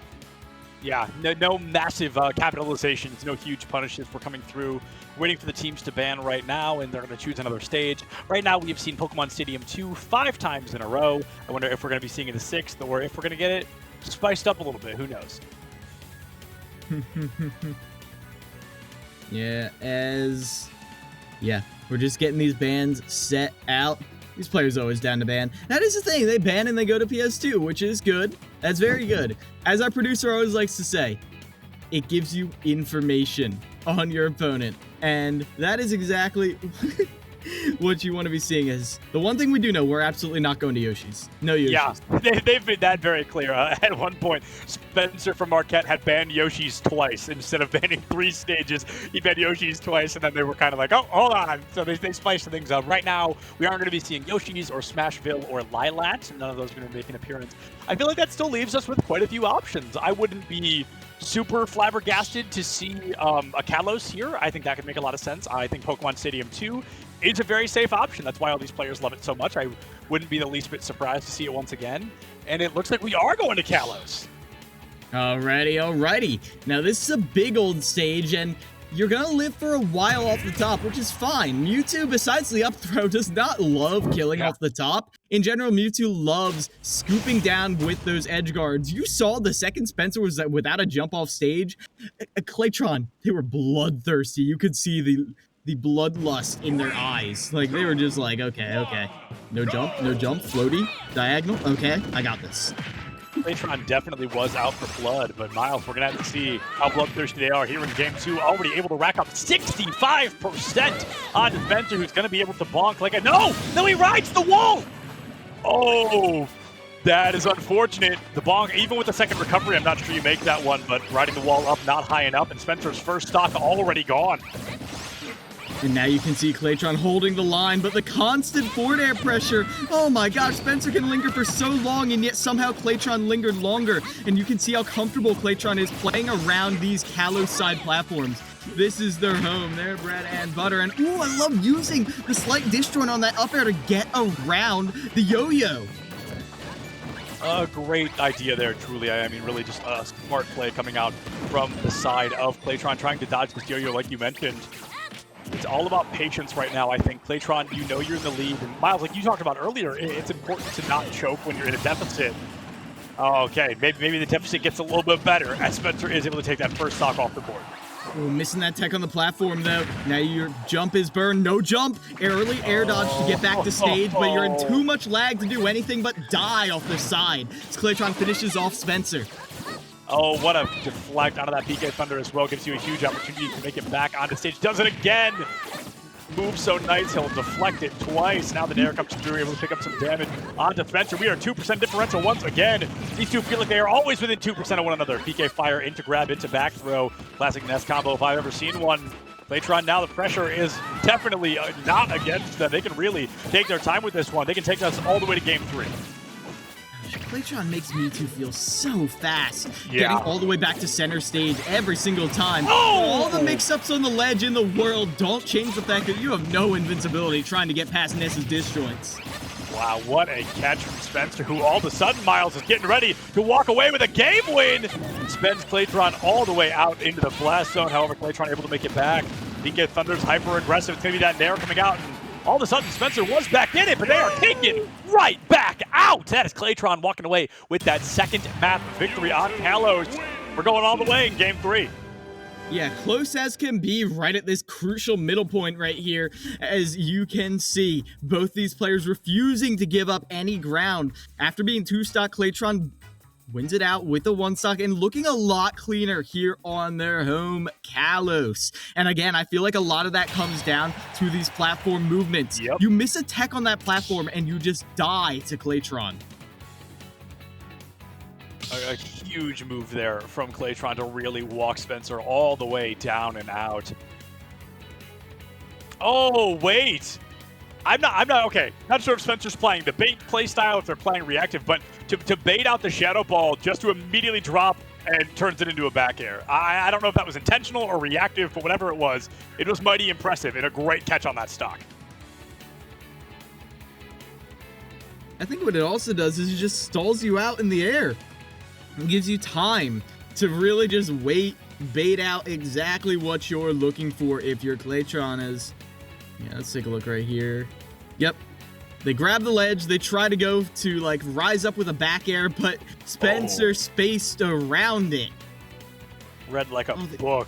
Yeah, no massive capitalizations, no huge punishes were coming through. Waiting for the teams to ban right now, and they're going to choose another stage. Right now, we've seen Pokemon Stadium 2 5 times in a row. I wonder if we're going to be seeing it the 6th, or if we're going to get it spiced up a little bit. Who knows? Yeah, we're just getting these bans set out. These players are always down to ban. That is the thing, they ban and they go to PS2, which is good. That's very good. As our producer always likes to say, it gives you information on your opponent. And that is exactly what you want to be seeing. Is the one thing we do know, we're absolutely not going to Yoshi's. No Yoshi's. Yeah, they've made that very clear. At one point, Spencer from Marquette had banned Yoshi's twice. Instead of banning 3 stages, he banned Yoshi's twice, and then they were kind of like, oh, hold on. So they spiced things up. Right now, we aren't going to be seeing Yoshi's or Smashville or Lilat. None of those are going to make an appearance. I feel like that still leaves us with quite a few options. I wouldn't be super flabbergasted to see a Kalos here. I think that could make a lot of sense. I think Pokemon Stadium 2 is a very safe option. That's why all these players love it so much. I wouldn't be the least bit surprised to see it once again. And it looks like we are going to Kalos. Alrighty. Now, this is a big old stage, and you're gonna live for a while off the top, which is fine. Mewtwo, besides the up throw, does not love killing off the top. In general, Mewtwo loves scooping down with those edge guards. You saw the second Spencer was without a jump off stage. Claytron, they were bloodthirsty. You could see the bloodlust in their eyes. Like, they were just like, okay. No jump, floaty, diagonal. Okay, I got this. Claytron definitely was out for blood, but Miles, we're going to have to see how bloodthirsty they are here in Game 2. Already able to rack up 65% on Spencer, who's going to be able to bonk like a... No, he rides the wall! Oh, that is unfortunate. The bonk, even with the second recovery, I'm not sure you make that one, but riding the wall up not high enough, and Spencer's first stock already gone. And now you can see Claytron holding the line, but the constant forward air pressure. Oh my gosh, Spencer can linger for so long, and yet somehow Claytron lingered longer. And you can see how comfortable Claytron is playing around these Kalos side platforms. This is their home, their bread and butter. And ooh, I love using the slight disjoint on that up air to get around the yo-yo. A great idea there, truly. I mean, really just a smart play coming out from the side of Claytron, trying to dodge this yo-yo like you mentioned. It's all about patience right now, I think. Claytron, you know you're in the lead. And Miles, like you talked about earlier, it's important to not choke when you're in a deficit. Okay, maybe the deficit gets a little bit better as Spencer is able to take that first stock off the board. Ooh, missing that tech on the platform, though. Now your jump is burned. No jump. Early air dodge to get back to stage, but you're in too much lag to do anything but die off the side. As Claytron finishes off Spencer. Oh, what a deflect out of that PK Thunder as well. Gives you a huge opportunity to make it back onto stage. Does it again. Moves so nice, he'll deflect it twice. Now the Nair comes through, able to pick up some damage onto Spencer. We are 2% differential once again. These two feel like they are always within 2% of one another. PK Fire into grab, into back throw. Classic Nest combo if I've ever seen one. Claytron, now the pressure is definitely not against them. They can really take their time with this one. They can take us all the way to Game 3. Playtron makes Mewtwo feel so fast, getting all the way back to center stage every single time. All the mix-ups on the ledge in the world don't change the fact that you have no invincibility trying to get past Ness's disjoints. Wow, what a catch from Spencer, who all of a sudden, Miles, is getting ready to walk away with a game win. Spends Claytron all the way out into the blast zone. However, Claytron able to make it back. PK Thunder's hyper-aggressive. It's going to be that Nair coming out, and all of a sudden, Spencer was back in it, but they are taken right back out. That is Claytron walking away with that second map victory on Kalos. We're going all the way in Game 3. Yeah, close as can be right at this crucial middle point right here. As you can see, both these players refusing to give up any ground. After being two-stock, Claytron wins it out with the one stock and looking a lot cleaner here on their home Kalos. And again, I feel like a lot of that comes down to these platform movements. Yep. You miss a tech on that platform and you just die to Claytron. A huge move there from Claytron to really walk Spencer all the way down and out. Oh, wait. I'm not okay. Not sure if Spencer's playing the bait play style, if they're playing reactive, but to bait out the Shadow Ball just to immediately drop and turns it into a back air. I don't know if that was intentional or reactive, but whatever it was mighty impressive and a great catch on that stock. I think what it also does is it just stalls you out in the air. It gives you time to really just wait, bait out exactly what you're looking for if your Claytron is. Yeah, let's take a look right here. Yep. They grab the ledge. They try to go to, like, rise up with a back air, but Spencer spaced around it. Read like a book.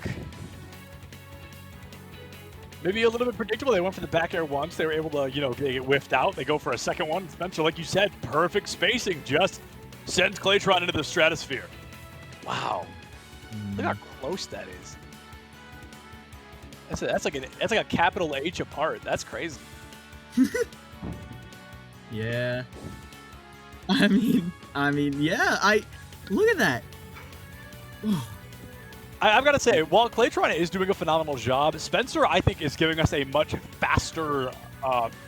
Maybe a little bit predictable. They went for the back air once. They were able to, they get whiffed out. They go for a second one. Spencer, like you said, perfect spacing. Just sends Claytron into the stratosphere. Wow. Look how close that is. That's like a capital H apart. That's crazy. Yeah. I mean, yeah. Look at that. I've got to say, while Claytron is doing a phenomenal job, Spencer, I think, is giving us a much faster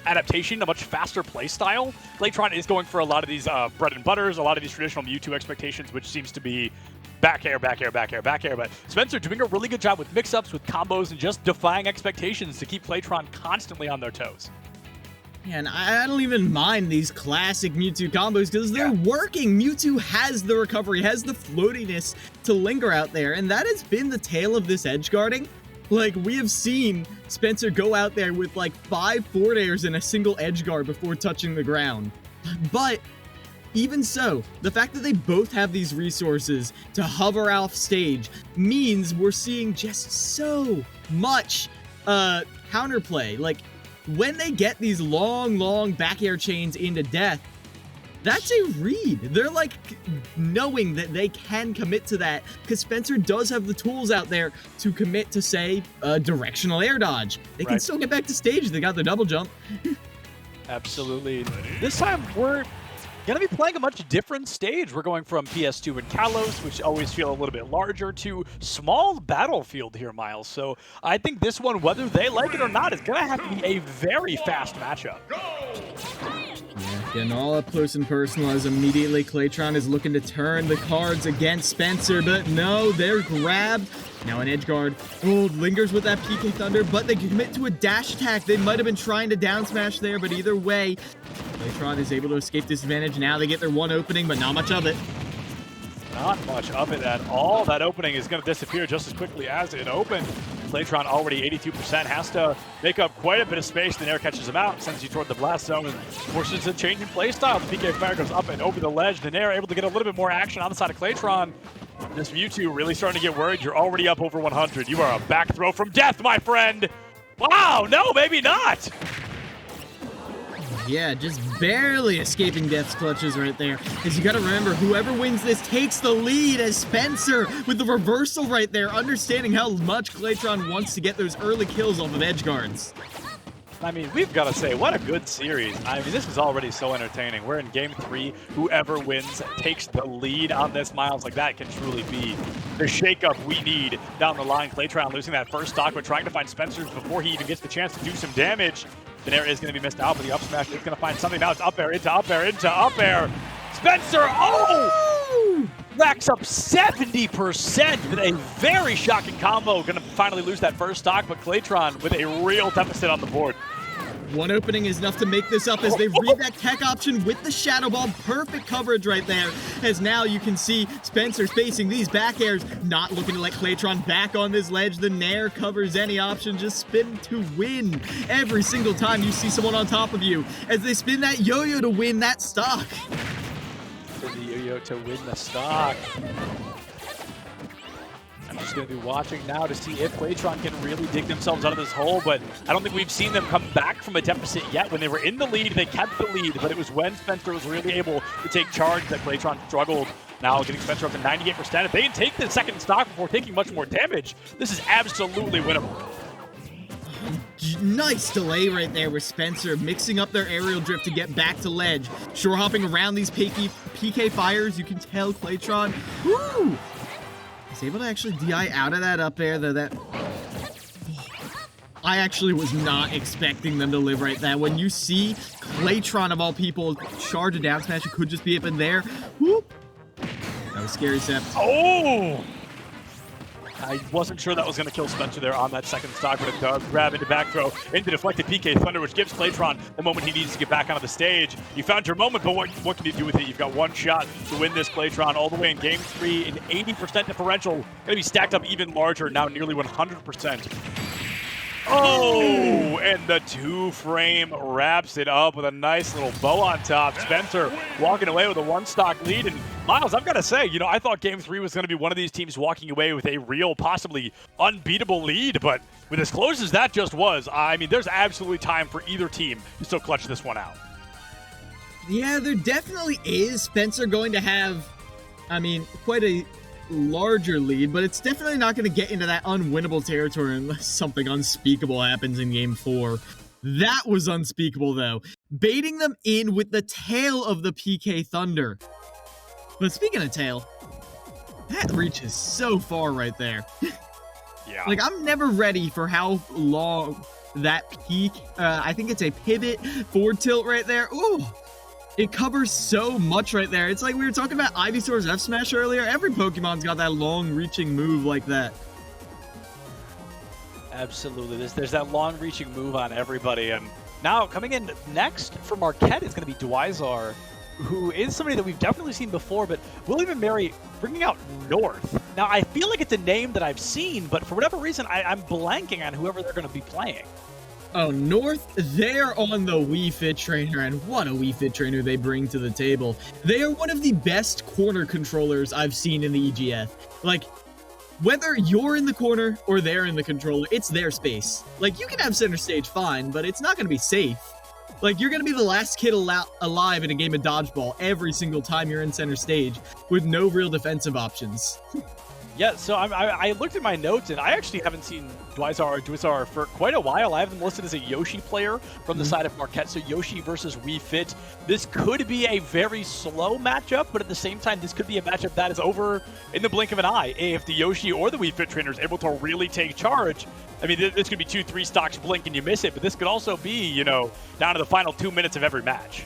adaptation, a much faster play style. Claytron is going for a lot of these bread and butters, a lot of these traditional Mewtwo expectations, which seems to be back air, back air, back air, back air. But Spencer doing a really good job with mix-ups, with combos, and just defying expectations to keep Claytron constantly on their toes. Yeah, and I don't even mind these classic Mewtwo combos because they're working. Mewtwo has the recovery, has the floatiness to linger out there, and that has been the tale of this edge guarding. Like, we have seen Spencer go out there with like 5 forward airs and a single edge guard before touching the ground. But even so, the fact that they both have these resources to hover off stage means we're seeing just so much counterplay. Like, when they get these long back air chains into death, that's a read. They're like knowing that they can commit to that because Spencer does have the tools out there to commit to, say, a directional air dodge. They can still get back to stage. They got their double jump. Absolutely. This time we're going to be playing a much different stage. We're going from PS2 and Kalos, which always feel a little bit larger, to small battlefield here, Miles. So I think this one, whether they like it or not, is going to have to be a very fast matchup. Yeah, getting all up close and personal as immediately Claytron is looking to turn the cards against Spencer, but no, they're grabbed. Now an edge guard. Lingers with that PK Thunder, but they commit to a dash attack. They might have been trying to down smash there, but either way, Claytron is able to escape disadvantage. Now they get their one opening, but not much of it. Not much of it at all. That opening is going to disappear just as quickly as it opened. Claytron already 82%, has to make up quite a bit of space. The Nair catches him out, sends you toward the blast zone, and forces a change in play style. The PK Fire goes up and over the ledge. The Nair able to get a little bit more action on the side of Claytron. This Mewtwo really starting to get worried. You're already up over 100. You are a back throw from death, my friend. Wow, no, maybe not. Yeah, just barely escaping death's clutches right there. Because you gotta remember, whoever wins this takes the lead as Spencer with the reversal right there, understanding how much Claytron wants to get those early kills off of edge guards. I mean, we've got to say, what a good series. I mean, this is already so entertaining. We're in Game 3. Whoever wins takes the lead on this, Miles. Like, that can truly be the shakeup we need down the line. Claytron losing that first stock, but trying to find Spencer's before he even gets the chance to do some damage. The Nair is going to be missed out, but the up smash is going to find something. Now it's up air, into up air, into up air. Spencer, racks up 70% with a very shocking combo. Going to finally lose that first stock, but Claytron with a real deficit on the board. One opening is enough to make this up as they read that tech option with the Shadow Ball. Perfect coverage right there, as now you can see Spencer facing these back airs, not looking to let Claytron back on this ledge. The Nair covers any option, just spin to win every single time you see someone on top of you, as they spin that yo-yo to win that stock. For the yo-yo to win the stock. I'm just going to be watching now to see if Claytron can really dig themselves out of this hole, but I don't think we've seen them come back from a deficit yet. When they were in the lead, they kept the lead, but it was when Spencer was really able to take charge that Claytron struggled Now getting Spencer up to 98%. If they can take the second stock before taking much more damage, this is absolutely winnable. Nice delay right there with Spencer mixing up their aerial drift to get back to ledge. Shore hopping around these PK fires. You can tell Claytron, woo! He's able to actually DI out of that up air, though that... I actually was not expecting them to live right there. When you see Claytron, of all people, charge a down smash, it could just be up in there. Whoop! That was scary, Sept. Oh! I wasn't sure that was going to kill Spencer there on that second stock, but it does grab into back throw into deflected PK Thunder, which gives Claytron the moment he needs to get back onto the stage. You found your moment, but what can you do with it? You've got one shot to win this, Claytron, all the way in Game 3. An 80% differential, going to be stacked up even larger, now nearly 100%. Oh, and the two-frame wraps it up with a nice little bow on top. Spencer walking away with a one-stock lead. And Miles, I've got to say, you know, I thought Game 3 was going to be one of these teams walking away with a real, possibly unbeatable lead. But with as close as that just was, I mean, there's absolutely time for either team to still clutch this one out. Yeah, there definitely is. Spencer going to have, I mean, quite a larger lead, but it's definitely not going to get into that unwinnable territory unless something unspeakable happens in Game 4. That was unspeakable, though. Baiting them in with the tail of the PK Thunder. But speaking of tail, that reaches so far right there. Yeah. Like, I'm never ready for how long that peak, I think it's a pivot forward tilt right there. Ooh. It covers so much right there. It's like we were talking about Ivysaur's F Smash earlier. Every Pokemon's got that long-reaching move like that. Absolutely. There's that long-reaching move on everybody. And now coming in next for Marquette is going to be Dwyzar, who is somebody that we've definitely seen before, but William and Mary bringing out North. Now, I feel like it's a name that I've seen, but for whatever reason, I'm blanking on whoever they're going to be playing. Oh, North, they're on the Wii Fit Trainer, and what a Wii Fit Trainer they bring to the table. They are one of the best corner controllers I've seen in the EGF. Like, whether you're in the corner or they're in the controller, it's their space. Like, you can have center stage fine, but it's not going to be safe. Like, you're going to be the last kid alive in a game of dodgeball every single time you're in center stage with no real defensive options. Yeah, so I looked at my notes, and I actually haven't seen Dwyzar for quite a while. I have them listed as a Yoshi player from the side of Marquette, so Yoshi versus Wii Fit. This could be a very slow matchup, but at the same time, this could be a matchup that is over in the blink of an eye. If the Yoshi or the Wii Fit trainer is able to really take charge, I mean, this could be 2-3 stocks blink and you miss it, but this could also be, you know, down to the final 2 minutes of every match.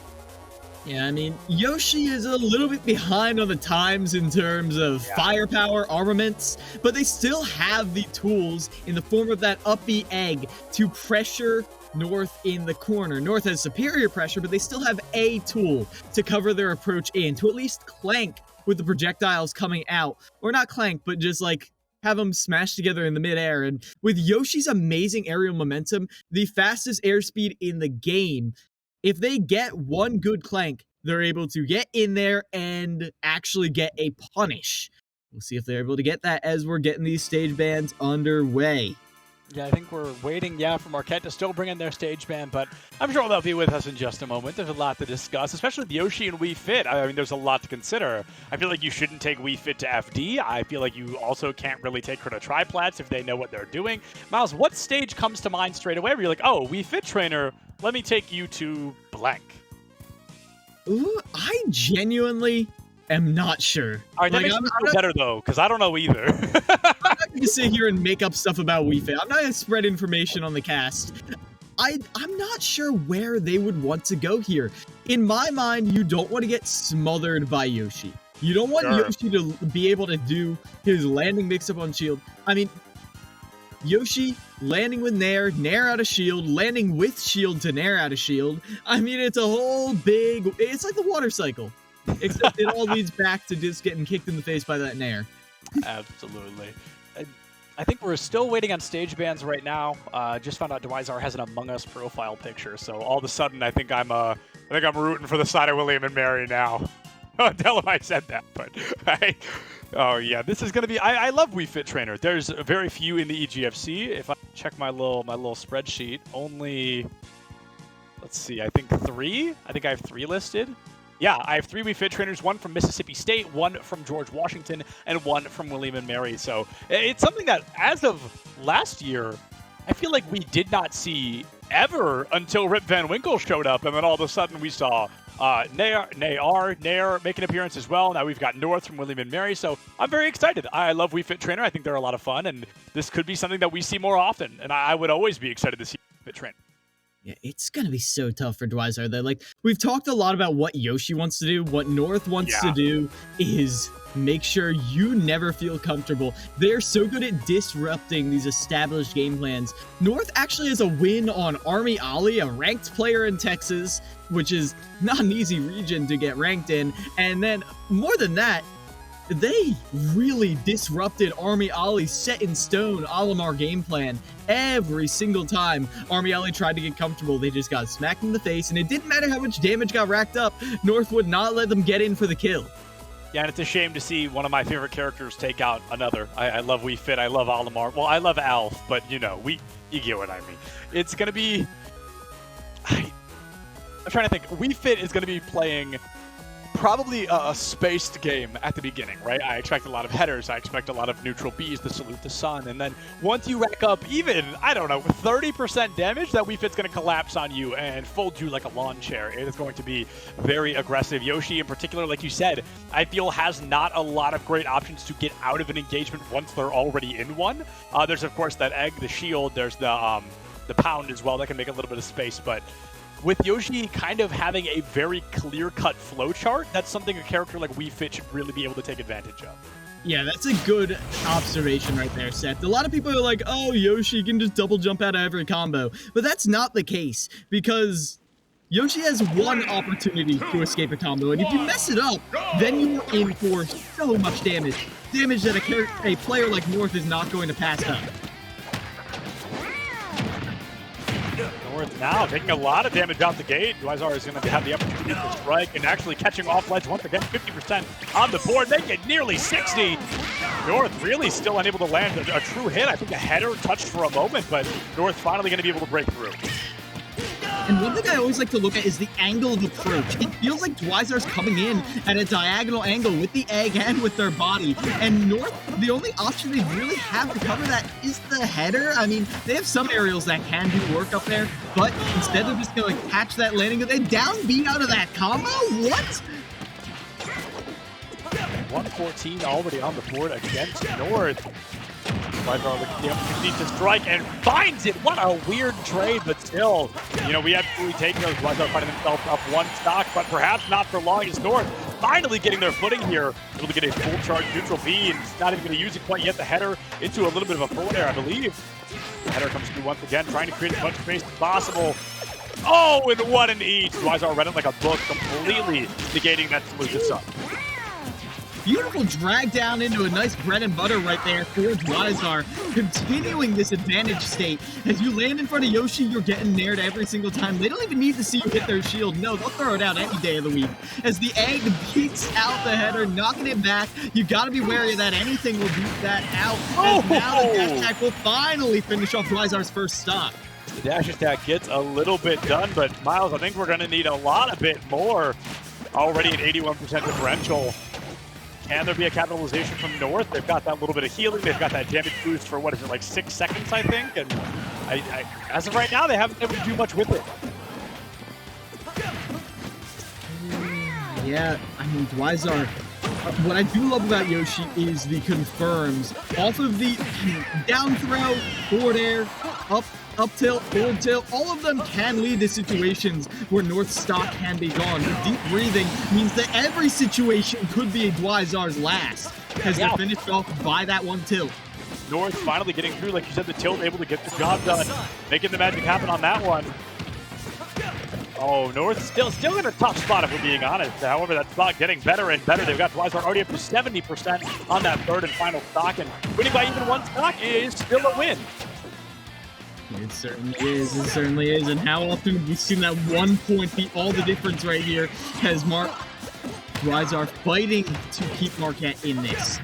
Yeah, I mean, Yoshi is a little bit behind on the times in terms of firepower, armaments, but they still have the tools in the form of that up B egg to pressure North in the corner. North has superior pressure, but they still have a tool to cover their approach in, to at least clank with the projectiles coming out. Or not clank, but just like have them smash together in the midair. And with Yoshi's amazing aerial momentum, the fastest airspeed in the game, if they get one good clank, they're able to get in there and actually get a punish. We'll see if they're able to get that as we're getting these stage bans underway. Yeah, I think we're waiting, for Marquette to still bring in their stage ban, but I'm sure they'll be with us in just a moment. There's a lot to discuss, especially with Yoshi and Wii Fit. I mean, there's a lot to consider. I feel like you shouldn't take Wii Fit to FD. I feel like you also can't really take her to Triplats if they know what they're doing. Miles, what stage comes to mind straight away where you're like, oh, Wii Fit trainer, let me take you to blank? Ooh, I genuinely am not sure. All right, that makes me feel better, though, because I don't know either. I'm not going to sit here and make up stuff about Wii Fit. I'm not going to spread information on the cast. I'm not sure where they would want to go here. In my mind, you don't want to get smothered by Yoshi. You don't want Yoshi to be able to do his landing mix-up on shield. I mean, Yoshi landing with Nair, Nair out of shield, landing with shield to Nair out of shield. I mean, it's a whole big... It's like the water cycle. Except it all leads back to just getting kicked in the face by that Nair. Absolutely. I think we're still waiting on stage bans right now. Just found out Dwyzar has an Among Us profile picture, so all of a sudden I think I'm rooting for the side of William and Mary now. Tell him I said that, but oh yeah, this is gonna be. I love Wii Fit Trainer. There's very few in the EGFC. If I check my little spreadsheet, only, let's see, I think 3. I think I have 3 listed. Yeah, I have 3 Wii Fit trainers, 1 from Mississippi State, 1 from George Washington, and 1 from William & Mary. So it's something that, as of last year, I feel like we did not see ever until Rip Van Winkle showed up, and then all of a sudden we saw Nair make an appearance as well. Now we've got North from William & Mary, so I'm very excited. I love Wii Fit Trainer. I think they're a lot of fun, and this could be something that we see more often, and I would always be excited to see Wii Fit Trainer. Yeah, it's going to be so tough for Dwyzar. Though. Like, we've talked a lot about what Yoshi wants to do. What North wants to do is make sure you never feel comfortable. They're so good at disrupting these established game plans. North actually has a win on Army Ollie, a ranked player in Texas, which is not an easy region to get ranked in. And then, more than that, they really disrupted Army Ollie's set-in-stone Olimar game plan. Every single time Army Ollie tried to get comfortable, they just got smacked in the face, and it didn't matter how much damage got racked up, North would not let them get in for the kill. Yeah, and it's a shame to see one of my favorite characters take out another. I love Wii Fit, I love Olimar. Well, I love Alf, but you know, you get what I mean. It's going to be... I'm trying to think. Wii Fit is going to be playing probably a spaced game at the beginning, right? I expect a lot of headers. I expect a lot of neutral Bs to salute the sun. And then once you rack up even, I don't know, 30% damage, that Wii Fit's going to collapse on you and fold you like a lawn chair. It is going to be very aggressive. Yoshi, in particular, like you said, I feel has not a lot of great options to get out of an engagement once they're already in one. There's, of course, that egg, the shield. There's the pound as well that can make a little bit of space, but with Yoshi kind of having a very clear-cut flowchart, that's something a character like Wii Fit should really be able to take advantage of. Yeah, that's a good observation right there, Seth. A lot of people are like, oh, Yoshi can just double jump out of every combo. But that's not the case, because Yoshi has one opportunity to escape a combo, and if you mess it up, then you're in for so much damage. Damage that a player like North is not going to pass up. North now taking a lot of damage out the gate. Dwyzar is going to have the opportunity to strike and actually catching off ledge once again. 50% on the board, making nearly 60. North really still unable to land a true hit. I think the header touched for a moment, but North finally going to be able to break through. And one thing I always like to look at is the angle of approach. It feels like Dwyzar's coming in at a diagonal angle with the egg and with their body. And North, the only option they really have to cover that is the header. I mean, they have some aerials that can do work up there, but instead they're just going to catch that landing. They down B out of that combo? What? 114 already on the board against North. Dwyzar looking the opportunity to strike and finds it. What a weird trade, but still, you know, we have truly taken those. Dwyzar finding himself up one stock, but perhaps not for long as North finally getting their footing here. Able to get a full charge neutral B, and not even going to use it quite yet. The header into a little bit of a forward air, I believe. The header comes through once again, trying to create as much space as possible. Oh, and what an eat. Dwyzar read it like a book, completely negating that salute to sun. Beautiful drag down into a nice bread and butter right there for Dwyzar, continuing this advantage state. As you land in front of Yoshi, you're getting nared every single time. They don't even need to see you hit their shield. No, they'll throw it out any day of the week. As the egg beats out the header, knocking it back, you gotta be wary of that. Anything will beat that out. As now the dash attack will finally finish off Dwyzar's first stop. The dash attack gets a little bit done, but Miles, I think we're gonna need a lot bit more. Already at 81% differential. Can there be a capitalization from North? They've got that little bit of healing. They've got that damage boost for, what is it, like 6 seconds, I think? And as of right now, they haven't been able to do much with it. Yeah, I mean, Dwyzar, what I do love about Yoshi is the confirms. Off of the down throw, forward air, up tilt, forward tilt, all of them can lead to situations where North stock can be gone. But deep breathing means that every situation could be Dwyzar's last, as they're finished off by that one tilt. North finally getting through, like you said, the tilt, able to get the job done, making the magic happen on that one. Oh, North still in a tough spot, if we're being honest. However, that spot getting better and better. They've got Dwyzar already up to 70% on that third and final stock, and winning by even one stock is still a win. It certainly is. It certainly is. And how often have we seen that 1 point be all the difference right here? As Dwyzar fighting to keep Marquette in this.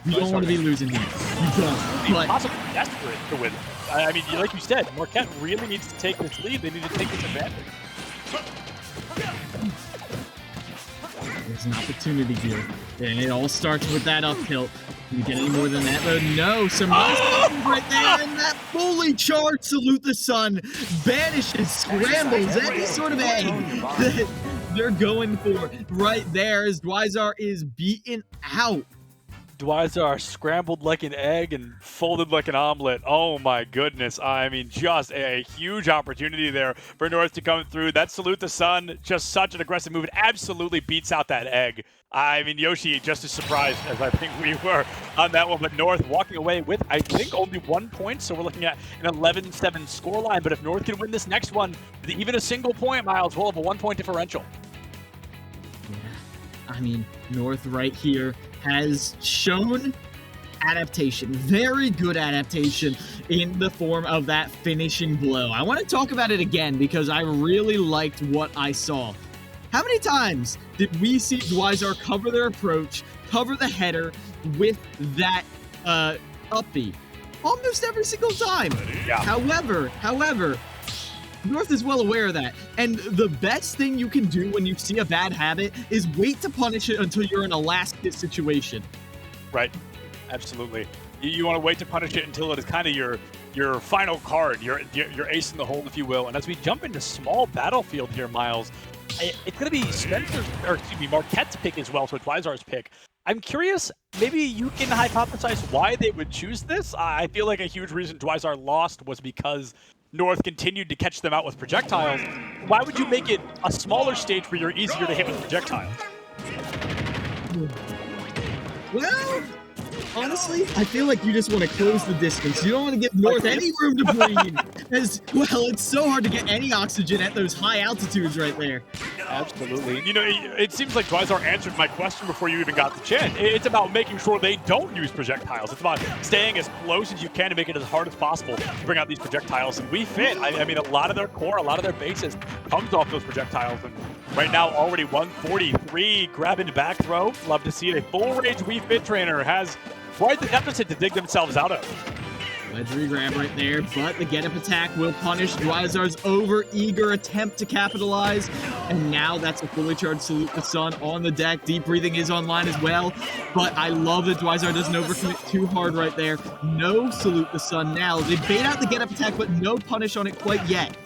You don't want to be losing here. You don't. But possibly desperate to win. I mean, like you said, Marquette really needs to take this lead. They need to take this advantage. There's an opportunity here. And it all starts with that up tilt. Can you get any more than that? But no, some nice moves right there, and that fully charged Salute the Sun banishes, scrambles any sort of egg that they're going for right there as Dwyzar is beaten out. Dwyzar scrambled like an egg and folded like an omelet. Oh my goodness. I mean, just a huge opportunity there for North to come through. That Salute the Sun, just such an aggressive move. It absolutely beats out that egg. I mean, Yoshi just as surprised as I think we were on that one, but North walking away with, I think, only 1 point, so we're looking at an 11-7 scoreline. But if North can win this next one, even a single point, Miles, we'll have a 1 point differential. Yeah. I mean, North right here has shown adaptation, very good adaptation in the form of that finishing blow. I want to talk about it again because I really liked what I saw. How many times did we see Dwyzar cover their approach, cover the header with that up B? Almost every single time. Yeah. However, North is well aware of that. And the best thing you can do when you see a bad habit is wait to punish it until you're in a last hit situation. Right. Absolutely. You want to wait to punish it until it is kind of your final card, your ace in the hole, if you will. And as we jump into small battlefield here, Miles, it's going to be Marquette's pick as well, so Dwyzar's pick. I'm curious, maybe you can hypothesize why they would choose this? I feel like a huge reason Dwyzar lost was because North continued to catch them out with projectiles. Why would you make it a smaller stage where you're easier to hit with projectiles? Well, honestly, I feel like you just want to close the distance. You don't want to give North any room to breathe. As well, it's so hard to get any oxygen at those high altitudes right there. Absolutely. You know, it seems like Dwyzar answered my question before you even got the chance. It's about making sure they don't use projectiles. It's about staying as close as you can to make it as hard as possible to bring out these projectiles. And we fit. I mean, a lot of their core, a lot of their bases comes off those projectiles. And right now, already 143, grabbing back throw. Love to see it. A full rage Wii Fit trainer has quite the deficit to dig themselves out of. Ledgery grab right there, but the get-up attack will punish Dwyzar's over-eager attempt to capitalize. And now that's a fully charged Salute the Sun on the deck. Deep breathing is online as well, but I love that Dwyzar doesn't overcommit too hard right there. No Salute the Sun now. They bait out the get-up attack, but no punish on it quite yet.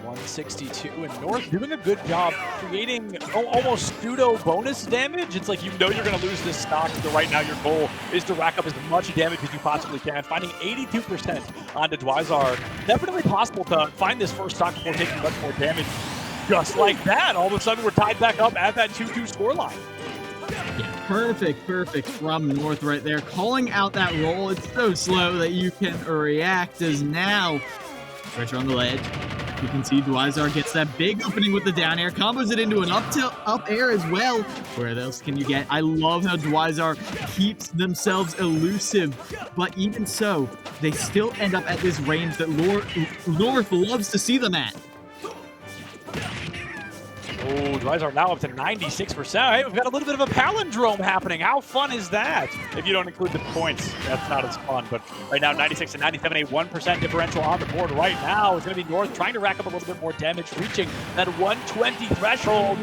162, and North doing a good job creating almost pseudo bonus damage. It's like you know you're going to lose this stock, so right now your goal is to rack up as much damage as you possibly can. Finding 82% onto Dwyzar. Definitely possible to find this first stock before taking much more damage. Just like that, all of a sudden we're tied back up at that 2-2 scoreline. Yeah, perfect from North right there. Calling out that roll. It's so slow that you can react as now. Pressure on the ledge. You can see Dwyzar gets that big opening with the down air, combos it into an up air as well. Where else can you get? I love how Dwyzar keeps themselves elusive, but even so, they still end up at this range that North loves to see them at. Oh, Dwyzar now up to 96%. Hey, we've got a little bit of a palindrome happening. How fun is that? If you don't include the points, that's not as fun. But right now, 96 and 97, a 1% differential on the board right now. It's going to be North trying to rack up a little bit more damage, reaching that 120 threshold.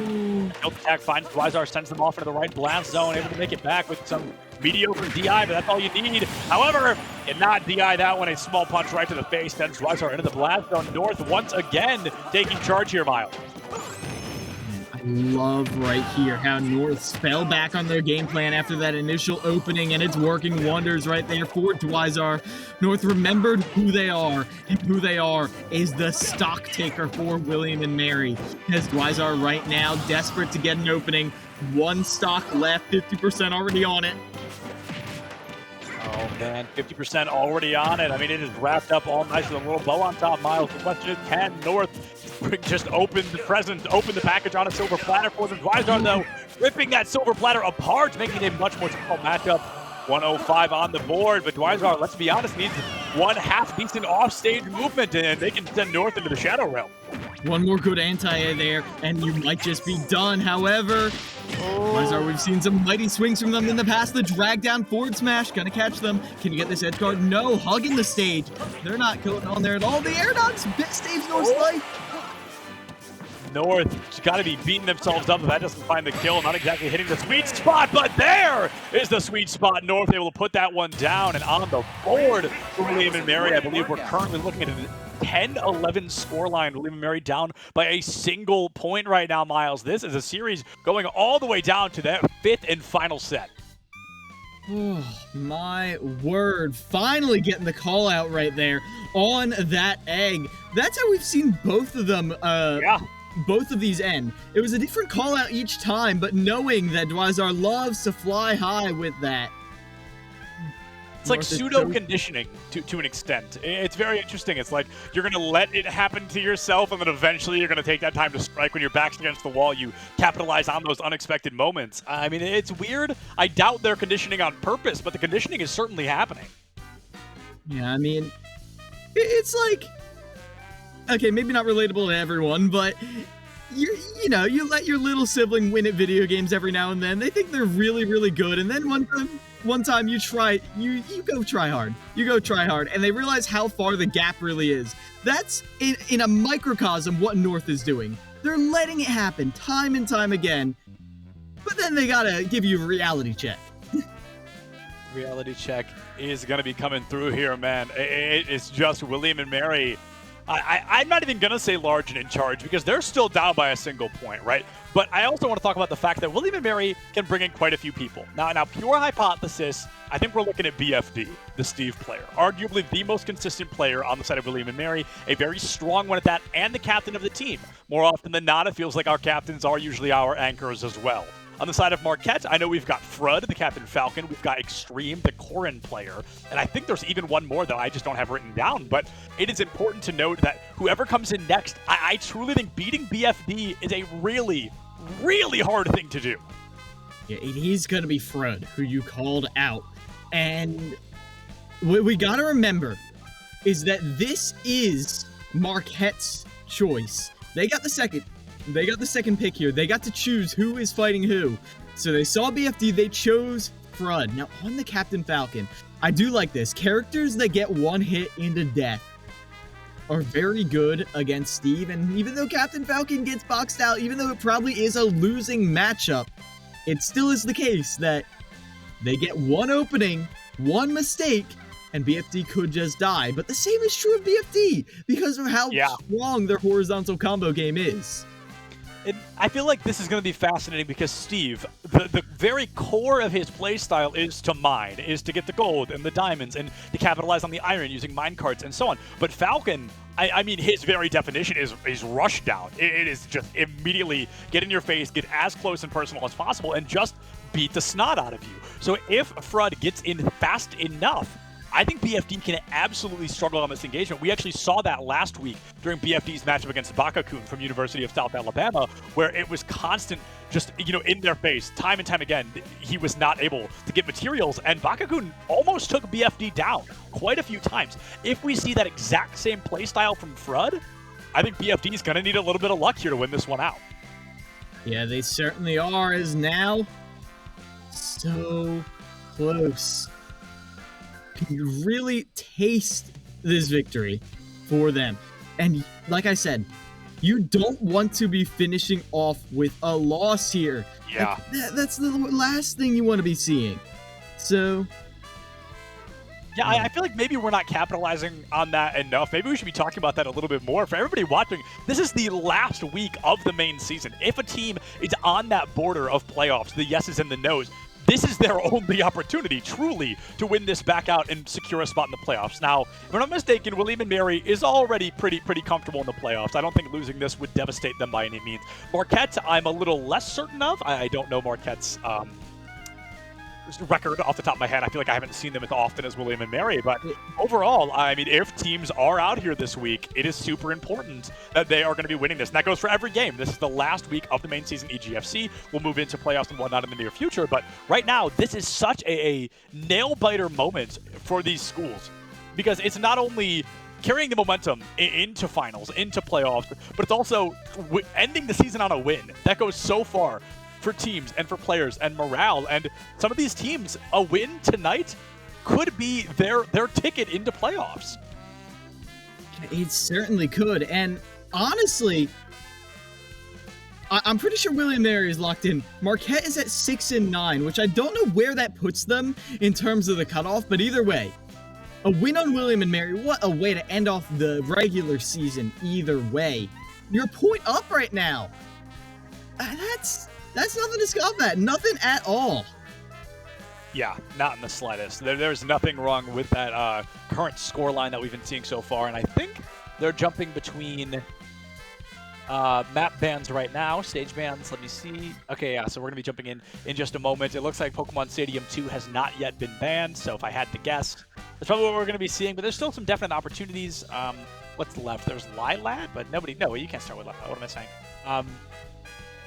Note attack finds Dwyzar, sends them off into the right blast zone, able to make it back with some mediocre DI, but that's all you need. However, and not DI that one, a small punch right to the face, sends Dwyzar into the blast zone. North once again taking charge here, Miles. Love right here how North fell back on their game plan after that initial opening, and it's working wonders right there for Dwyzar. North remembered who they are, and who they are is the stock taker for William and Mary. As Dwyzar right now desperate to get an opening, one stock left, 50% already on it. Oh man, 50% already on it. I mean, it is wrapped up all nice with a little bow on top, Miles. The question is, can North just open the present, open the package on a silver platter for them? Dwyzar, though, ripping that silver platter apart, making it a much more difficult matchup. 105 on the board, but Dwyzar, let's be honest, needs one half-decent off-stage movement, and they can send North into the Shadow Realm. One more good anti-air there, and you might just be done. However, Dwyzar, we've seen some mighty swings from them in the past. The drag down forward smash, gonna catch them. Can you get this edge guard? No, hugging the stage. They're not going on there at all. The air dodge saves North's life. North got to be beating themselves up if that doesn't find the kill. Not exactly hitting the sweet spot, but there is the sweet spot. North able to put that one down and on the board for William and Mary. I believe we're currently looking at a 10-11 scoreline. William and Mary down by a single point right now, Miles. This is a series going all the way down to that 5th and final set. Oh, my word. Finally getting the call out right there on that egg. That's how we've seen both of them, both of these end. It was a different call out each time, but knowing that Dwazar loves to fly high with that. It's like pseudo-conditioning to an extent. It's very interesting. It's like you're going to let it happen to yourself, and then eventually you're going to take that time to strike when your back's against the wall. You capitalize on those unexpected moments. I mean, it's weird. I doubt they're conditioning on purpose, but the conditioning is certainly happening. Yeah, I mean, it's like, okay, maybe not relatable to everyone, but you let your little sibling win at video games every now and then. They think they're really, really good, and then one time you go try hard. You go try hard, and they realize how far the gap really is. That's, in a microcosm, what North is doing. They're letting it happen time and time again, but then they gotta give you a reality check. Reality check is going to be coming through here, man. It's just William and Mary. I'm not even going to say large and in charge because they're still down by a single point, right? But I also want to talk about the fact that William and Mary can bring in quite a few people. Now, pure hypothesis, I think we're looking at BFD, the Steve player. Arguably the most consistent player on the side of William and Mary, a very strong one at that, and the captain of the team. More often than not, it feels like our captains are usually our anchors as well. On the side of Marquette, I know we've got Frud, the Captain Falcon. We've got Extreme, the Corrin player. And I think there's even one more that I just don't have written down. But it is important to note that whoever comes in next, I truly think beating BFD is a really, really hard thing to do. Yeah, he's going to be Frud, who you called out. And what we got to remember is that this is Marquette's choice. They got the second pick here. They got to choose who is fighting who. So they saw BFD, they chose Frud. Now, on the Captain Falcon, I do like this. Characters that get one hit into death are very good against Steve. And even though Captain Falcon gets boxed out, even though it probably is a losing matchup, it still is the case that they get one opening, one mistake, and BFD could just die. But the same is true of BFD because of how strong their horizontal combo game is. I feel like this is going to be fascinating because Steve, the very core of his playstyle is to mine, is to get the gold and the diamonds and to capitalize on the iron using mine carts and so on. But Falcon, I mean, his very definition is rush down. It is just immediately get in your face, get as close and personal as possible, and just beat the snot out of you. So if Frud gets in fast enough, I think BFD can absolutely struggle on this engagement. We actually saw that last week during BFD's matchup against Bakakun from University of South Alabama, where it was constant, just, in their face, time and time again. He was not able to get materials, and Bakakun almost took BFD down quite a few times. If we see that exact same playstyle from Frud, I think BFD is going to need a little bit of luck here to win this one out. Yeah, they certainly are, as now so close. Can you really taste this victory for them? And like I said, you don't want to be finishing off with a loss here. Yeah. That's the last thing you want to be seeing. So... yeah, I feel like maybe we're not capitalizing on that enough. Maybe we should be talking about that a little bit more. For everybody watching, this is the last week of the main season. If a team is on that border of playoffs, the yeses and the nos, this is their only opportunity, truly, to win this back out and secure a spot in the playoffs. Now, if I'm not mistaken, William and Mary is already pretty comfortable in the playoffs. I don't think losing this would devastate them by any means. Marquette, I'm a little less certain of. I don't know Marquette's record off the top of my head. I feel like I haven't seen them as often as William and Mary, but overall, I mean, if teams are out here this week, it is super important that they are going to be winning this. And that goes for every game. This is the last week of the main season EGFC. We'll move into playoffs and whatnot in the near future, but right now, this is such a nail-biter moment for these schools because it's not only carrying the momentum into finals, into playoffs, but it's also ending the season on a win. That goes so far for teams and for players and morale, and some of these teams, a win tonight could be their ticket into playoffs. It certainly could, and honestly, I'm pretty sure William Mary is locked in. Marquette is at 6-9, which I don't know where that puts them in terms of the cutoff, but either way, a win on William and Mary, what a way to end off the regular season either way. You're a point up right now. That's nothing to scoff at. Nothing at all. Yeah, not in the slightest. There's nothing wrong with that current scoreline that we've been seeing so far, and I think they're jumping between map bans right now, stage bans. Let me see. Okay, yeah, so we're going to be jumping in just a moment. It looks like Pokemon Stadium 2 has not yet been banned, so if I had to guess, that's probably what we're going to be seeing, but there's still some definite opportunities. What's left? There's Lilat, but no, you can't start with Lilat. What am I saying?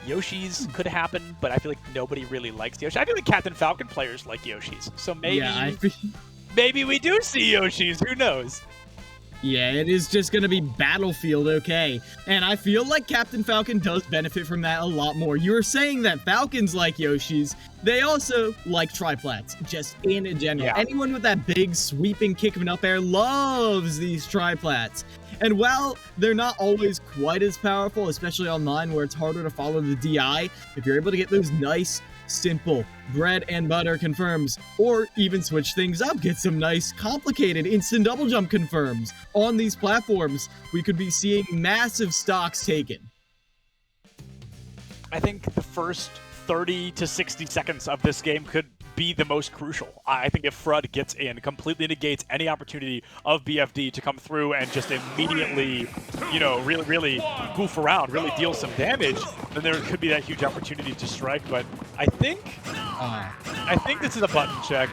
Yoshi's could happen, but I feel like nobody really likes Yoshi. I feel like Captain Falcon players like Yoshi's, so maybe we do see Yoshi's. Who knows? Yeah, it is just going to be Battlefield, okay. And I feel like Captain Falcon does benefit from that a lot more. You were saying that Falcons like Yoshis. They also like triplats, just in general. Yeah. Anyone with that big sweeping kick of an up air loves these triplats. And while they're not always quite as powerful, especially online where it's harder to follow the DI, if you're able to get those nice, simple bread and butter confirms, or even switch things up, get some nice complicated instant double jump confirms on these platforms, we could be seeing massive stocks taken. I think the first 30 to 60 seconds of this game could be the most crucial. I think if FRUD gets in, completely negates any opportunity of BFD to come through and just immediately, really goof around, really deal some damage, then there could be that huge opportunity to strike. But I think this is a button check.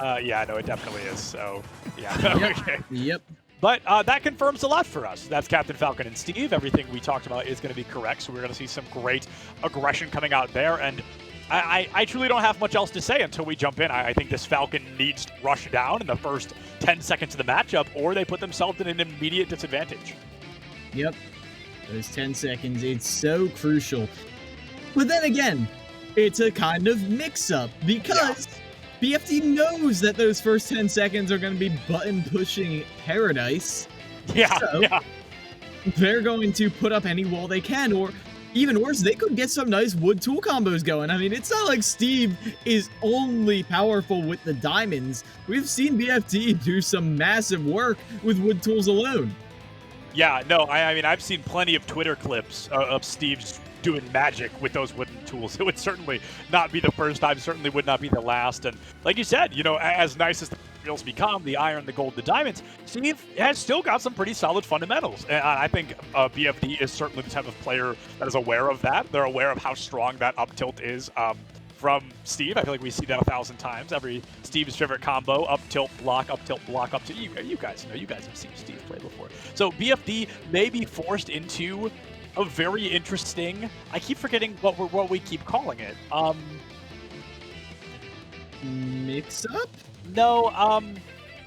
Yeah, no, it definitely is. So, yeah. Okay. Yep. But that confirms a lot for us. That's Captain Falcon and Steve. Everything we talked about is going to be correct, so we're going to see some great aggression coming out there. And I truly don't have much else to say until we jump in. I think this Falcon needs to rush down in the first 10 seconds of the matchup, or they put themselves in an immediate disadvantage. Yep. Those 10 seconds, it's so crucial. But then again, it's a kind of mix-up, because BFD knows that those first 10 seconds are going to be button-pushing paradise. Yeah, so they're going to put up any wall they can, or even worse, they could get some nice wood tool combos going. I mean, it's not like Steve is only powerful with the diamonds. We've seen BFD do some massive work with wood tools alone. Yeah, no, I mean, I've seen plenty of Twitter clips of Steve's doing magic with those wooden tools. It would certainly not be the first time, certainly would not be the last. And like you said, as nice as the materials become, the iron, the gold, the diamonds, Steve has still got some pretty solid fundamentals. And I think BFD is certainly the type of player that is aware of that. They're aware of how strong that up tilt is from Steve. I feel like we see that 1,000 times. Every Steve's favorite combo, up tilt, block, up tilt, block, up tilt. You guys know, you guys have seen Steve play before. So BFD may be forced into a very interesting, I keep forgetting what we keep calling it. Mix up? No,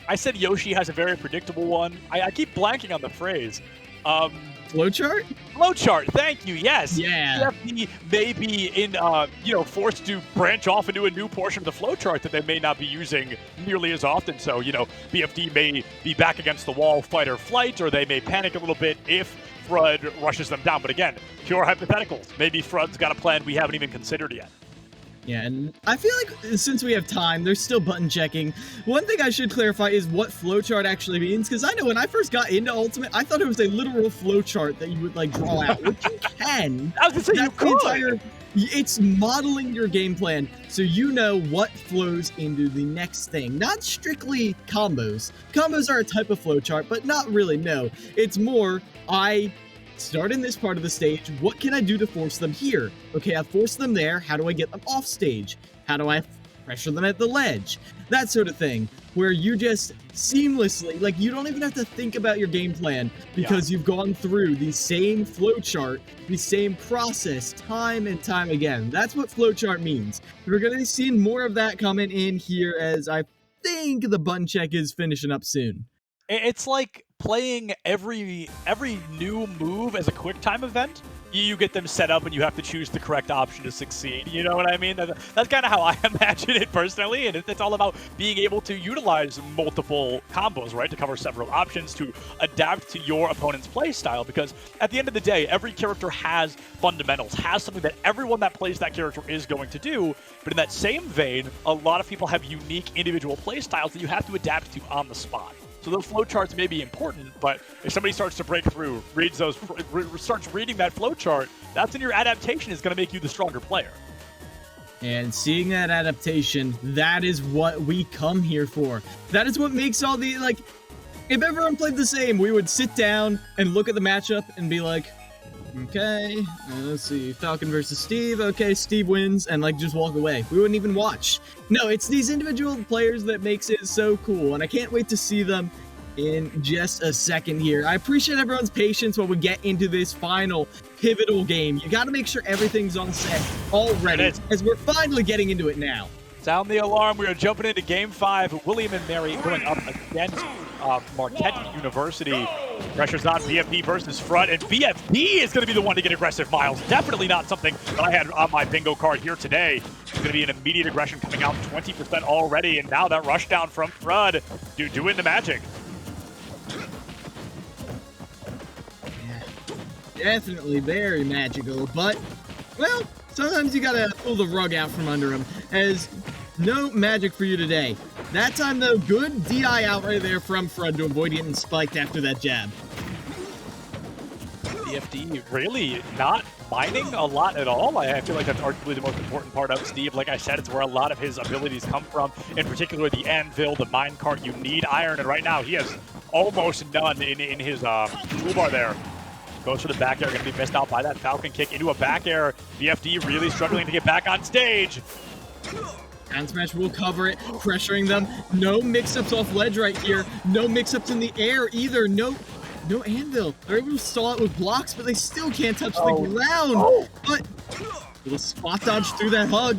I said Yoshi has a very predictable one. I keep blanking on the phrase. Flowchart? Flowchart, thank you, yes. Yeah. BFD may be in, forced to branch off into a new portion of the flowchart that they may not be using nearly as often. So, BFD may be back against the wall, fight or flight, or they may panic a little bit if FRUD rushes them down. But again, pure hypotheticals. Maybe FRUD's got a plan we haven't even considered yet. Yeah, and I feel like since we have time, there's still button checking. One thing I should clarify is what flowchart actually means, because I know when I first got into Ultimate, I thought it was a literal flowchart that you would draw out, which you can. I was gonna say you could. It's modeling your game plan so you know what flows into the next thing. Not strictly combos. Combos are a type of flowchart, but not really, no. It's more, I start in this part of the stage, what can I do to force them here? Okay, I've forced them there, how do I get them off stage? How do I pressure them at the ledge? That sort of thing, where you just seamlessly, you don't even have to think about your game plan, because you've gone through the same flowchart, the same process, time and time again. That's what flowchart means. We're going to be seeing more of that coming in here, as I think the button check is finishing up soon. It's like playing every new move as a quick time event, you get them set up and you have to choose the correct option to succeed. You know what I mean? That's kind of how I imagine it personally, and it's all about being able to utilize multiple combos, right, to cover several options, to adapt to your opponent's play style, because at the end of the day, every character has fundamentals, has something that everyone that plays that character is going to do, but in that same vein, a lot of people have unique individual play styles that you have to adapt to on the spot. So those flowcharts may be important, but if somebody starts to break through, starts reading that flowchart, that's when your adaptation is going to make you the stronger player. And seeing that adaptation, that is what we come here for. That is what makes all the, like, if everyone played the same, we would sit down and look at the matchup and be like, okay, let's see, Falcon versus Steve. Okay, Steve wins, and like just walk away. We wouldn't even watch. No, it's these individual players that makes it so cool, and I can't wait to see them in just a second here. I appreciate everyone's patience while we get into this final pivotal game. You got to make sure everything's on set already, as we're finally getting into it now. Sound the alarm. We are jumping into Game 5. William and Mary going up against Marquette University. Pressure's on BFD versus Front, and BFD is going to be the one to get aggressive, Miles. Definitely not something that I had on my bingo card here today. It's going to be an immediate aggression coming out, 20% already, and now that rush down from Frud, doing the magic. Yeah, definitely very magical, but, well, sometimes you gotta pull the rug out from under him, as no magic for you today. That time, though, good DI out right there from Frud to avoid getting spiked after that jab. BFD really not mining a lot at all. I feel like that's arguably the most important part of Steve. Like I said, it's where a lot of his abilities come from, in particular the anvil, the minecart. You need iron, and right now he has almost none in his toolbar there. Goes for the back air, going to be missed out by that Falcon kick into a back air. BFD really struggling to get back on stage. Down smash will cover it, pressuring them. No mix-ups off ledge right here. No mix-ups in the air either. No anvil. They're able to stall it with blocks, but they still can't touch the ground. But little spot dodge through that hug.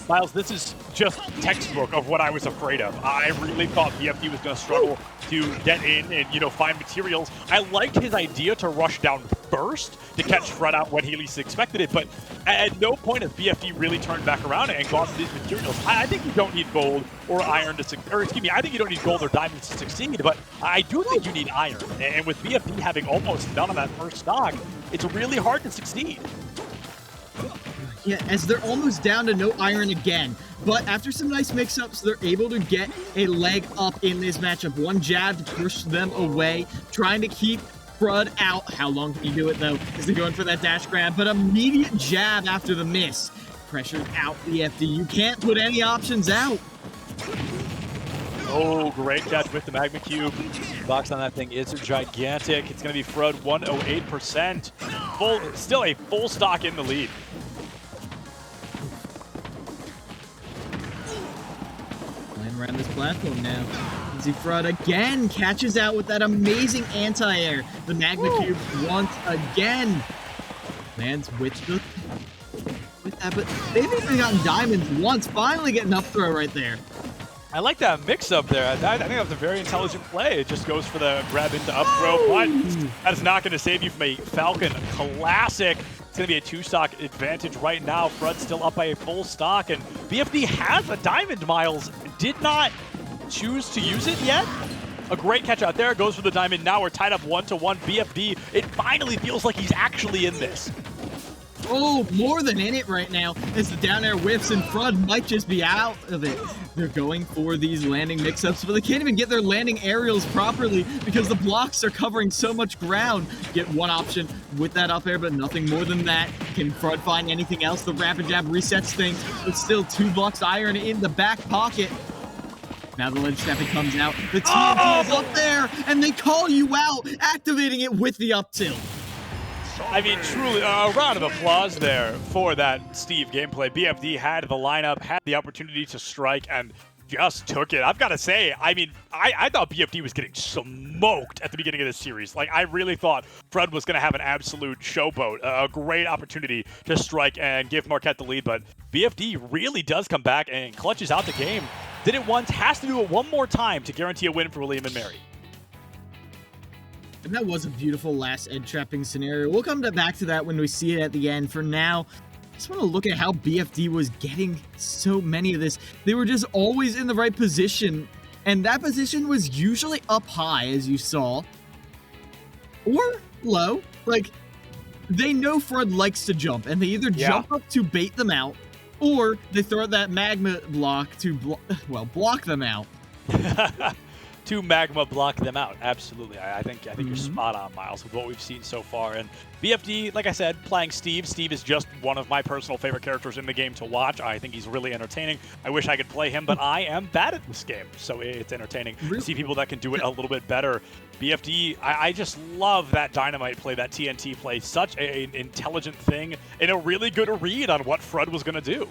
Miles, this is just textbook of what I was afraid of. I really thought BFD was going to struggle to get in and, find materials. I liked his idea to rush down first to catch Fred out when he least expected it, but at no point has BFD really turned back around and gone to these materials. I think you don't need gold or iron to succeed, or excuse me, I think you don't need gold or diamonds to succeed, but I do think you need iron. And with BFD having almost none of that first stock, it's really hard to succeed. Yeah, as they're almost down to no iron again. But after some nice mix-ups, they're able to get a leg up in this matchup. One jab to push them away, trying to keep Frud out. How long can you do it, though? Is he going for that dash grab? But immediate jab after the miss. Pressured out BFD. You can't put any options out. Oh, great catch with the Magma Cube. Box on that thing is gigantic. It's going to be Frud, 108%. Still a full stock in the lead. Around this platform now. Frud again catches out with that amazing anti-air. The Magma Cube once again lands with that, but they've even gotten diamonds once. Finally getting up throw right there. I like that mix-up there. I think that's a very intelligent play. It just goes for the grab into up throw, but that is not going to save you from a Falcon Classic. It's going to be a two-stock advantage right now. Frud's still up by a full stock, and BFD has a diamond, Miles. Did not choose to use it yet. A great catch out there. Goes for the diamond. Now we're tied up 1-1. BFD, it finally feels like he's actually in this. Oh, more than in it right now, as the down air whiffs and Frud might just be out of it. They're going for these landing mix-ups, but they can't even get their landing aerials properly because the blocks are covering so much ground. Get one option with that up air, but nothing more than that. Can Frud find anything else? The rapid jab resets things, but still 2 blocks iron in the back pocket. Now the ledge stepping comes out. The TNT is up there, and they call you out, activating it with the up tilt. I mean, truly, a round of applause there for that Steve gameplay. BFD had the lineup, had the opportunity to strike, and just took it. I've got to say, I mean, I thought BFD was getting smoked at the beginning of this series. Like, I really thought Fred was going to have an absolute showboat, a great opportunity to strike and give Marquette the lead, but BFD really does come back and clutches out the game. Did it once, has to do it one more time to guarantee a win for William and Mary. And that was a beautiful last edge trapping scenario. We'll come back to that when we see it at the end. For now, I just want to look at how BFD was getting so many of this. They were just always in the right position, and that position was usually up high, as you saw, or low. Like, they know Frud likes to jump, and they either jump up to bait them out, or they throw out that magma block to, block them out. To magma block them out. Absolutely. I think you're spot on, Miles, with what we've seen so far. And BFD, like I said, playing Steve. Steve is just one of my personal favorite characters in the game to watch. I think he's really entertaining. I wish I could play him, but I am bad at this game, so it's entertaining to see people that can do it a little bit better. BFD, I just love that dynamite play, that TNT play. Such an intelligent thing and a really good read on what Frud was going to do.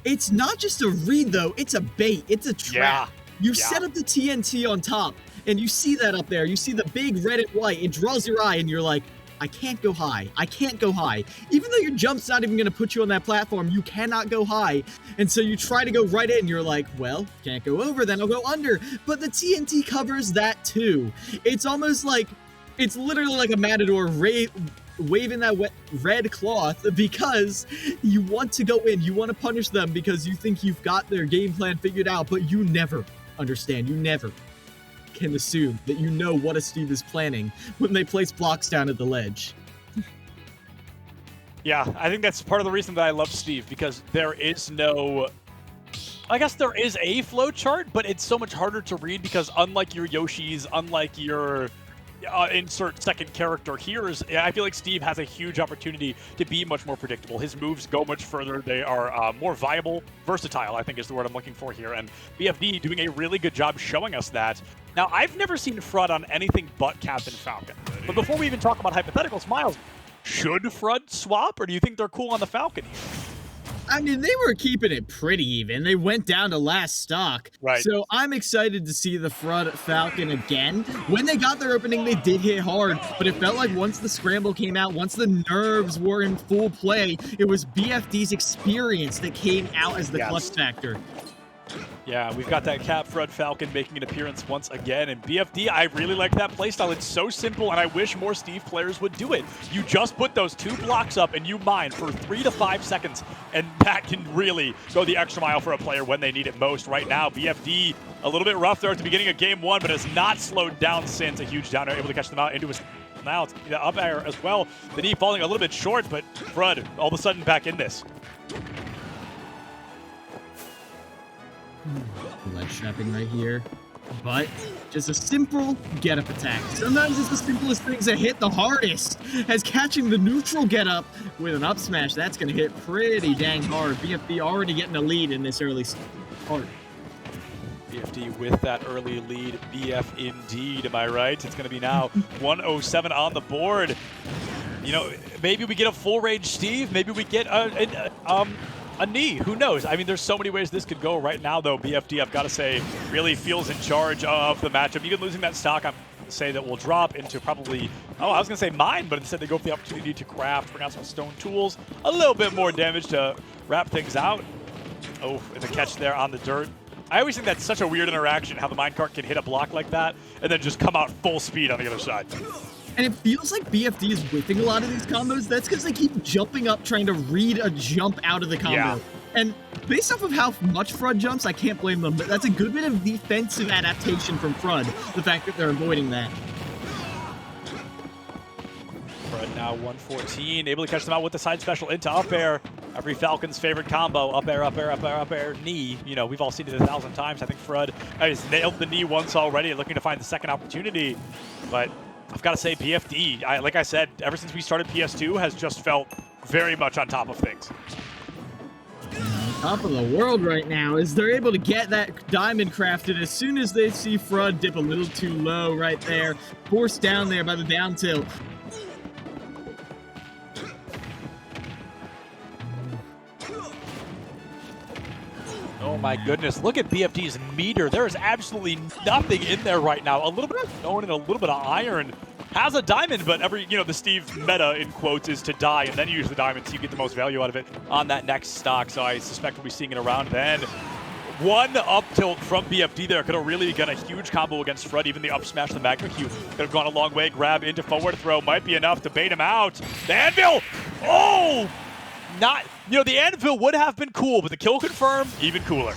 It's not just a read, though. It's a bait. It's a trap. You set up the TNT on top, and you see that up there. You see the big red and white. It draws your eye, and you're like, I can't go high. I can't go high. Even though your jump's not even going to put you on that platform, you cannot go high. And so you try to go right in. You're like, well, can't go over, then I'll go under. But the TNT covers that, too. It's almost like, it's literally like a matador waving that red cloth because you want to go in. You want to punish them because you think you've got their game plan figured out, but you never understand. You never can assume that you know what a Steve is planning when they place blocks down at the ledge. Yeah, I think that's part of the reason that I love Steve, because there is no... I guess there is a flow chart, but it's so much harder to read because unlike your Yoshis, unlike your... insert second character here, I feel like Steve has a huge opportunity to be much more predictable. His moves go much further. They are more viable, versatile, I think is the word I'm looking for here. And BFD doing a really good job showing us that. Now, I've never seen Frud on anything but Captain Falcon. But before we even talk about hypotheticals, Miles, should Frud swap, or do you think they're cool on the Falcon here? I mean, they were keeping it pretty even. They went down to last stock. Right. So I'm excited to see the Frud Falcon again. When they got their opening, they did hit hard, but it felt like once the scramble came out, once the nerves were in full play, it was BFD's experience that came out as the clutch factor. Yeah, we've got that Cap Frud Falcon making an appearance once again, and BFD, I really like that playstyle. It's so simple, and I wish more Steve players would do it. You just put those 2 blocks up and you mine for 3 to 5 seconds, and that can really go the extra mile for a player when they need it most. Right now, BFD, a little bit rough there at the beginning of game 1, but has not slowed down since. A huge down air, able to catch them out into his now. It's the up air as well. The knee falling a little bit short, but Frud all of a sudden back in this. Ledge trapping right here, but just a simple get-up attack. Sometimes it's the simplest things that hit the hardest, as catching the neutral get-up with an up smash. That's going to hit pretty dang hard. BFD already getting a lead in this early part. BFD with that early lead. BF indeed, am I right? It's going to be now 107 on the board. You know, maybe we get a full range Steve. Maybe we get a knee, who knows? I mean, there's so many ways this could go. Right now, though, BFD, I've got to say, really feels in charge of the matchup. Even losing that stock, I'm going to say that will drop into probably, I was going to say mine, but instead they go for the opportunity to craft, bring out some stone tools, a little bit more damage to wrap things out. Oh, and the catch there on the dirt. I always think that's such a weird interaction, how the minecart can hit a block like that and then just come out full speed on the other side. And it feels like BFD is whipping a lot of these combos. That's because they keep jumping up, trying to read a jump out of the combo. Yeah. And based off of how much Frud jumps, I can't blame them. But that's a good bit of defensive adaptation from Frud, the fact that they're avoiding that. Frud now 114, able to catch them out with the side special into up air. Every Falcon's favorite combo, up air, up air, up air, up air, knee. You know, we've all seen it 1,000 times. I think Frud has nailed the knee once already, looking to find the second opportunity. But I've got to say, BFD, like I said, ever since we started PS2, has just felt very much on top of things. Top of the world right now is they're able to get that diamond crafted as soon as they see Frud dip a little too low right there, forced down there by the down tilt. Oh my goodness, look at BFD's meter. There is absolutely nothing in there right now. A little bit of stone and a little bit of iron. Has a diamond, but the Steve meta, in quotes, is to die and then use the diamond so you get the most value out of it on that next stock. So I suspect we'll be seeing it around then. one up tilt from BFD there could have really got a huge combo against Fred. Even the up smash, the Magma Q could have gone a long way. Grab into forward throw might be enough to bait him out. The Anvil! Oh! Not, the Anvil would have been cool, but the kill confirm, even cooler.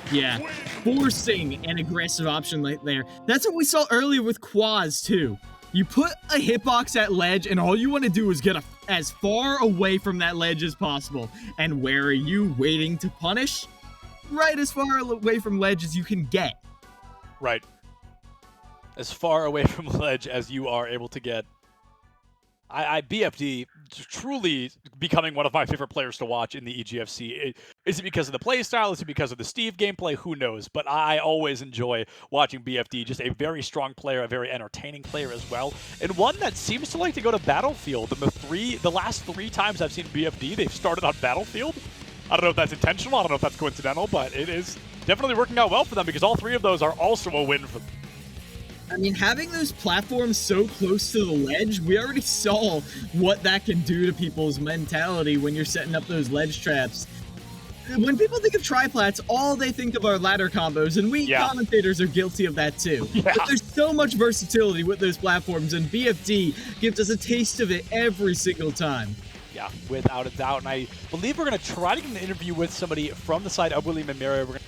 Yeah, forcing an aggressive option right there. That's what we saw earlier with Quaz, too. You put a hitbox at ledge, and all you want to do is get as far away from that ledge as possible. And where are you waiting to punish? Right as far away from ledge as you can get. Right. As far away from ledge as you are able to get. BFD truly becoming one of my favorite players to watch in the EGFC. Is it because of the play style? Is it because of the Steve gameplay? Who knows? But I always enjoy watching BFD. Just a very strong player, a very entertaining player as well, and one that seems to like to go to Battlefield. And the last 3 times I've seen BFD, they've started on Battlefield. I don't know if that's intentional. I don't know if that's coincidental, but it is definitely working out well for them because all 3 of those are also a win for them. I mean, having those platforms so close to the ledge, we already saw what that can do to people's mentality when you're setting up those ledge traps. When people think of triplats, all they think of are ladder combos, and we commentators are guilty of that too. Yeah. But there's so much versatility with those platforms, and BFD gives us a taste of it every single time. Yeah, without a doubt. And I believe we're going to try to get an interview with somebody from the side of William and Mary. We're going to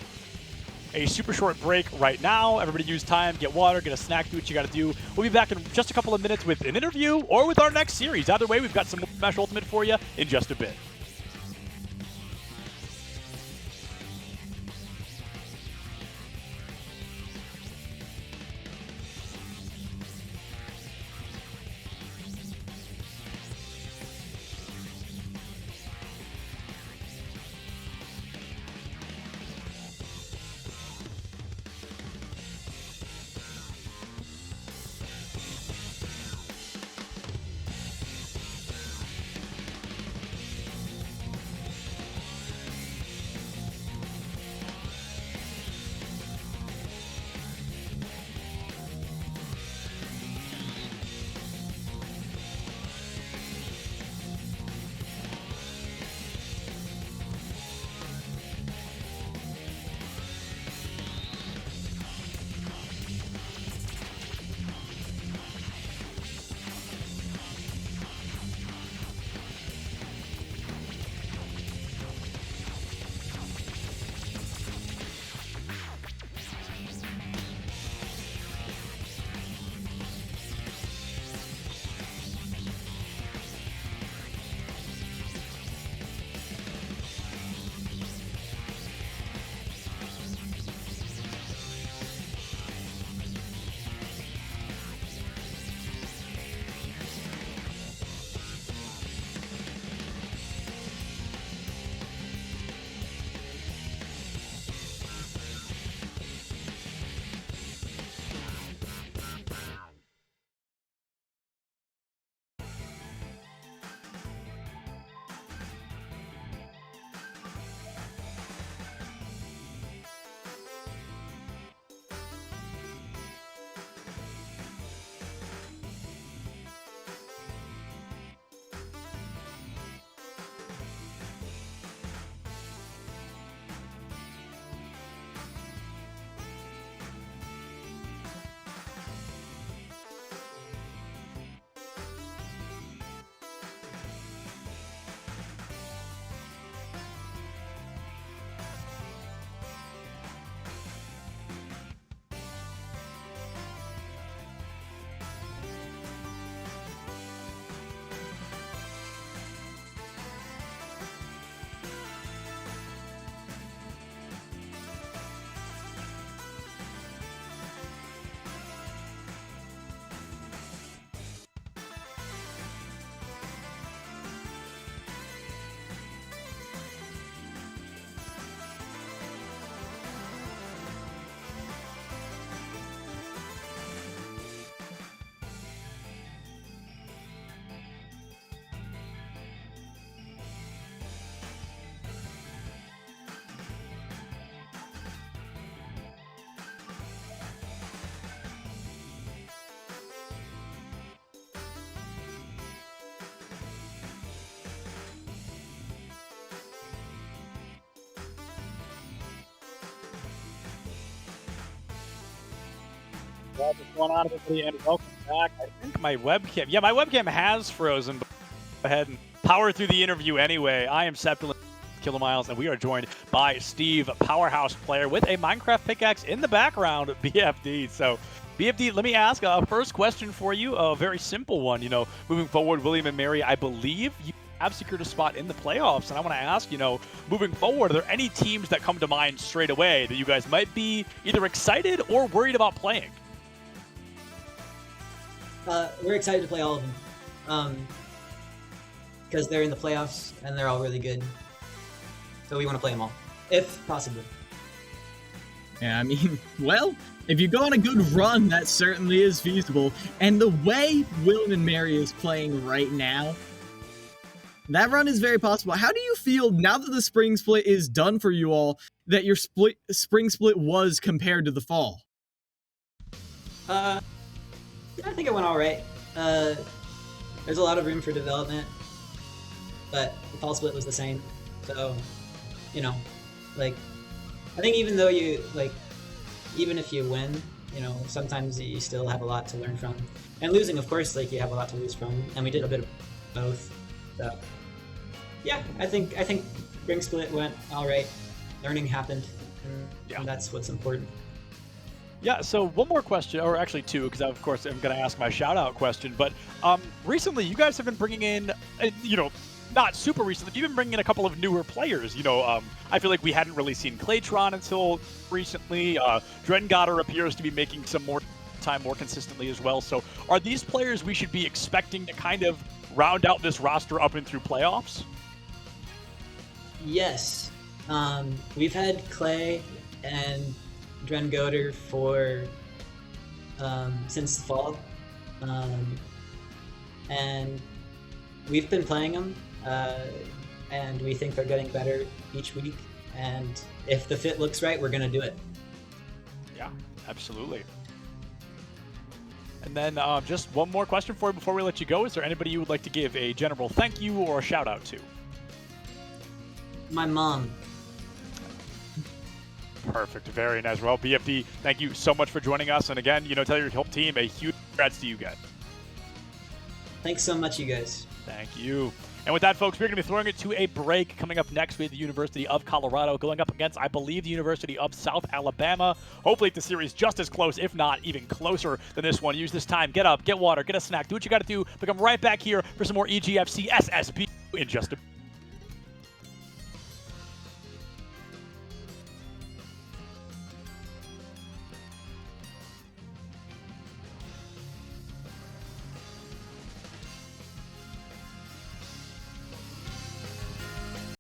a super short break right now. Everybody use time, get water, get a snack, do what you got to do. We'll be back in just a couple of minutes with an interview or with our next series. Either way, we've got some Smash Ultimate for you in just a bit. What's going on, everybody, and welcome back. I think my webcam has frozen, but go ahead and power through the interview anyway. I am Septilin Kilomiles, and we are joined by Steve, powerhouse player, with a Minecraft pickaxe in the background, BFD. So, BFD, let me ask a first question for you, a very simple one. You know, moving forward, William and Mary, I believe you have secured a spot in the playoffs, and I want to ask, you know, moving forward, are there any teams that come to mind straight away that you guys might be either excited or worried about playing? We're excited to play all of them because they're in the playoffs and they're all really good. So we want to play them all, if possible. Yeah, I mean, well, if you go on a good run, that certainly is feasible. And the way William and Mary is playing right now, that run is very possible. How do you feel now that the spring split is done for you all, that your spring split was compared to the fall? I think it went all right. There's a lot of room for development, but the fall split was the same. So, you know, like, I think even though even if you win, you know, sometimes you still have a lot to learn from. And losing, of course, like, you have a lot to lose from. And we did a bit of both. So, yeah, I think spring split went all right. Learning happened, and that's what's important. Yeah, so one more question, or actually two, because of course I'm going to ask my shout-out question, but recently you guys have been bringing in, you know, not super recently, you've been bringing in a couple of newer players. You know, I feel like we hadn't really seen Claytron until recently. Drengotter appears to be making some more time more consistently as well. So are these players we should be expecting to kind of round out this roster up and through playoffs? Yes. We've had Clay and Drengotter for since the fall, and we've been playing them, and we think they're getting better each week, and if the fit looks right, we're gonna do it. Yeah, absolutely. And then just one more question for you before we let you go. Is there anybody you would like to give a general thank you or a shout out to? My mom. Perfect. Very nice. Well, BFD, thank you so much for joining us. And again, you know, tell your whole team a huge congrats to you guys. Thanks so much, you guys. Thank you. And with that, folks, we're going to be throwing it to a break. Coming up next, we have the University of Colorado going up against, I believe, the University of South Alabama. Hopefully, the series just as close, if not even closer than this one. Use this time. Get up, get water, get a snack, do what you got to do. But come right back here for some more EGFC SSBU in just a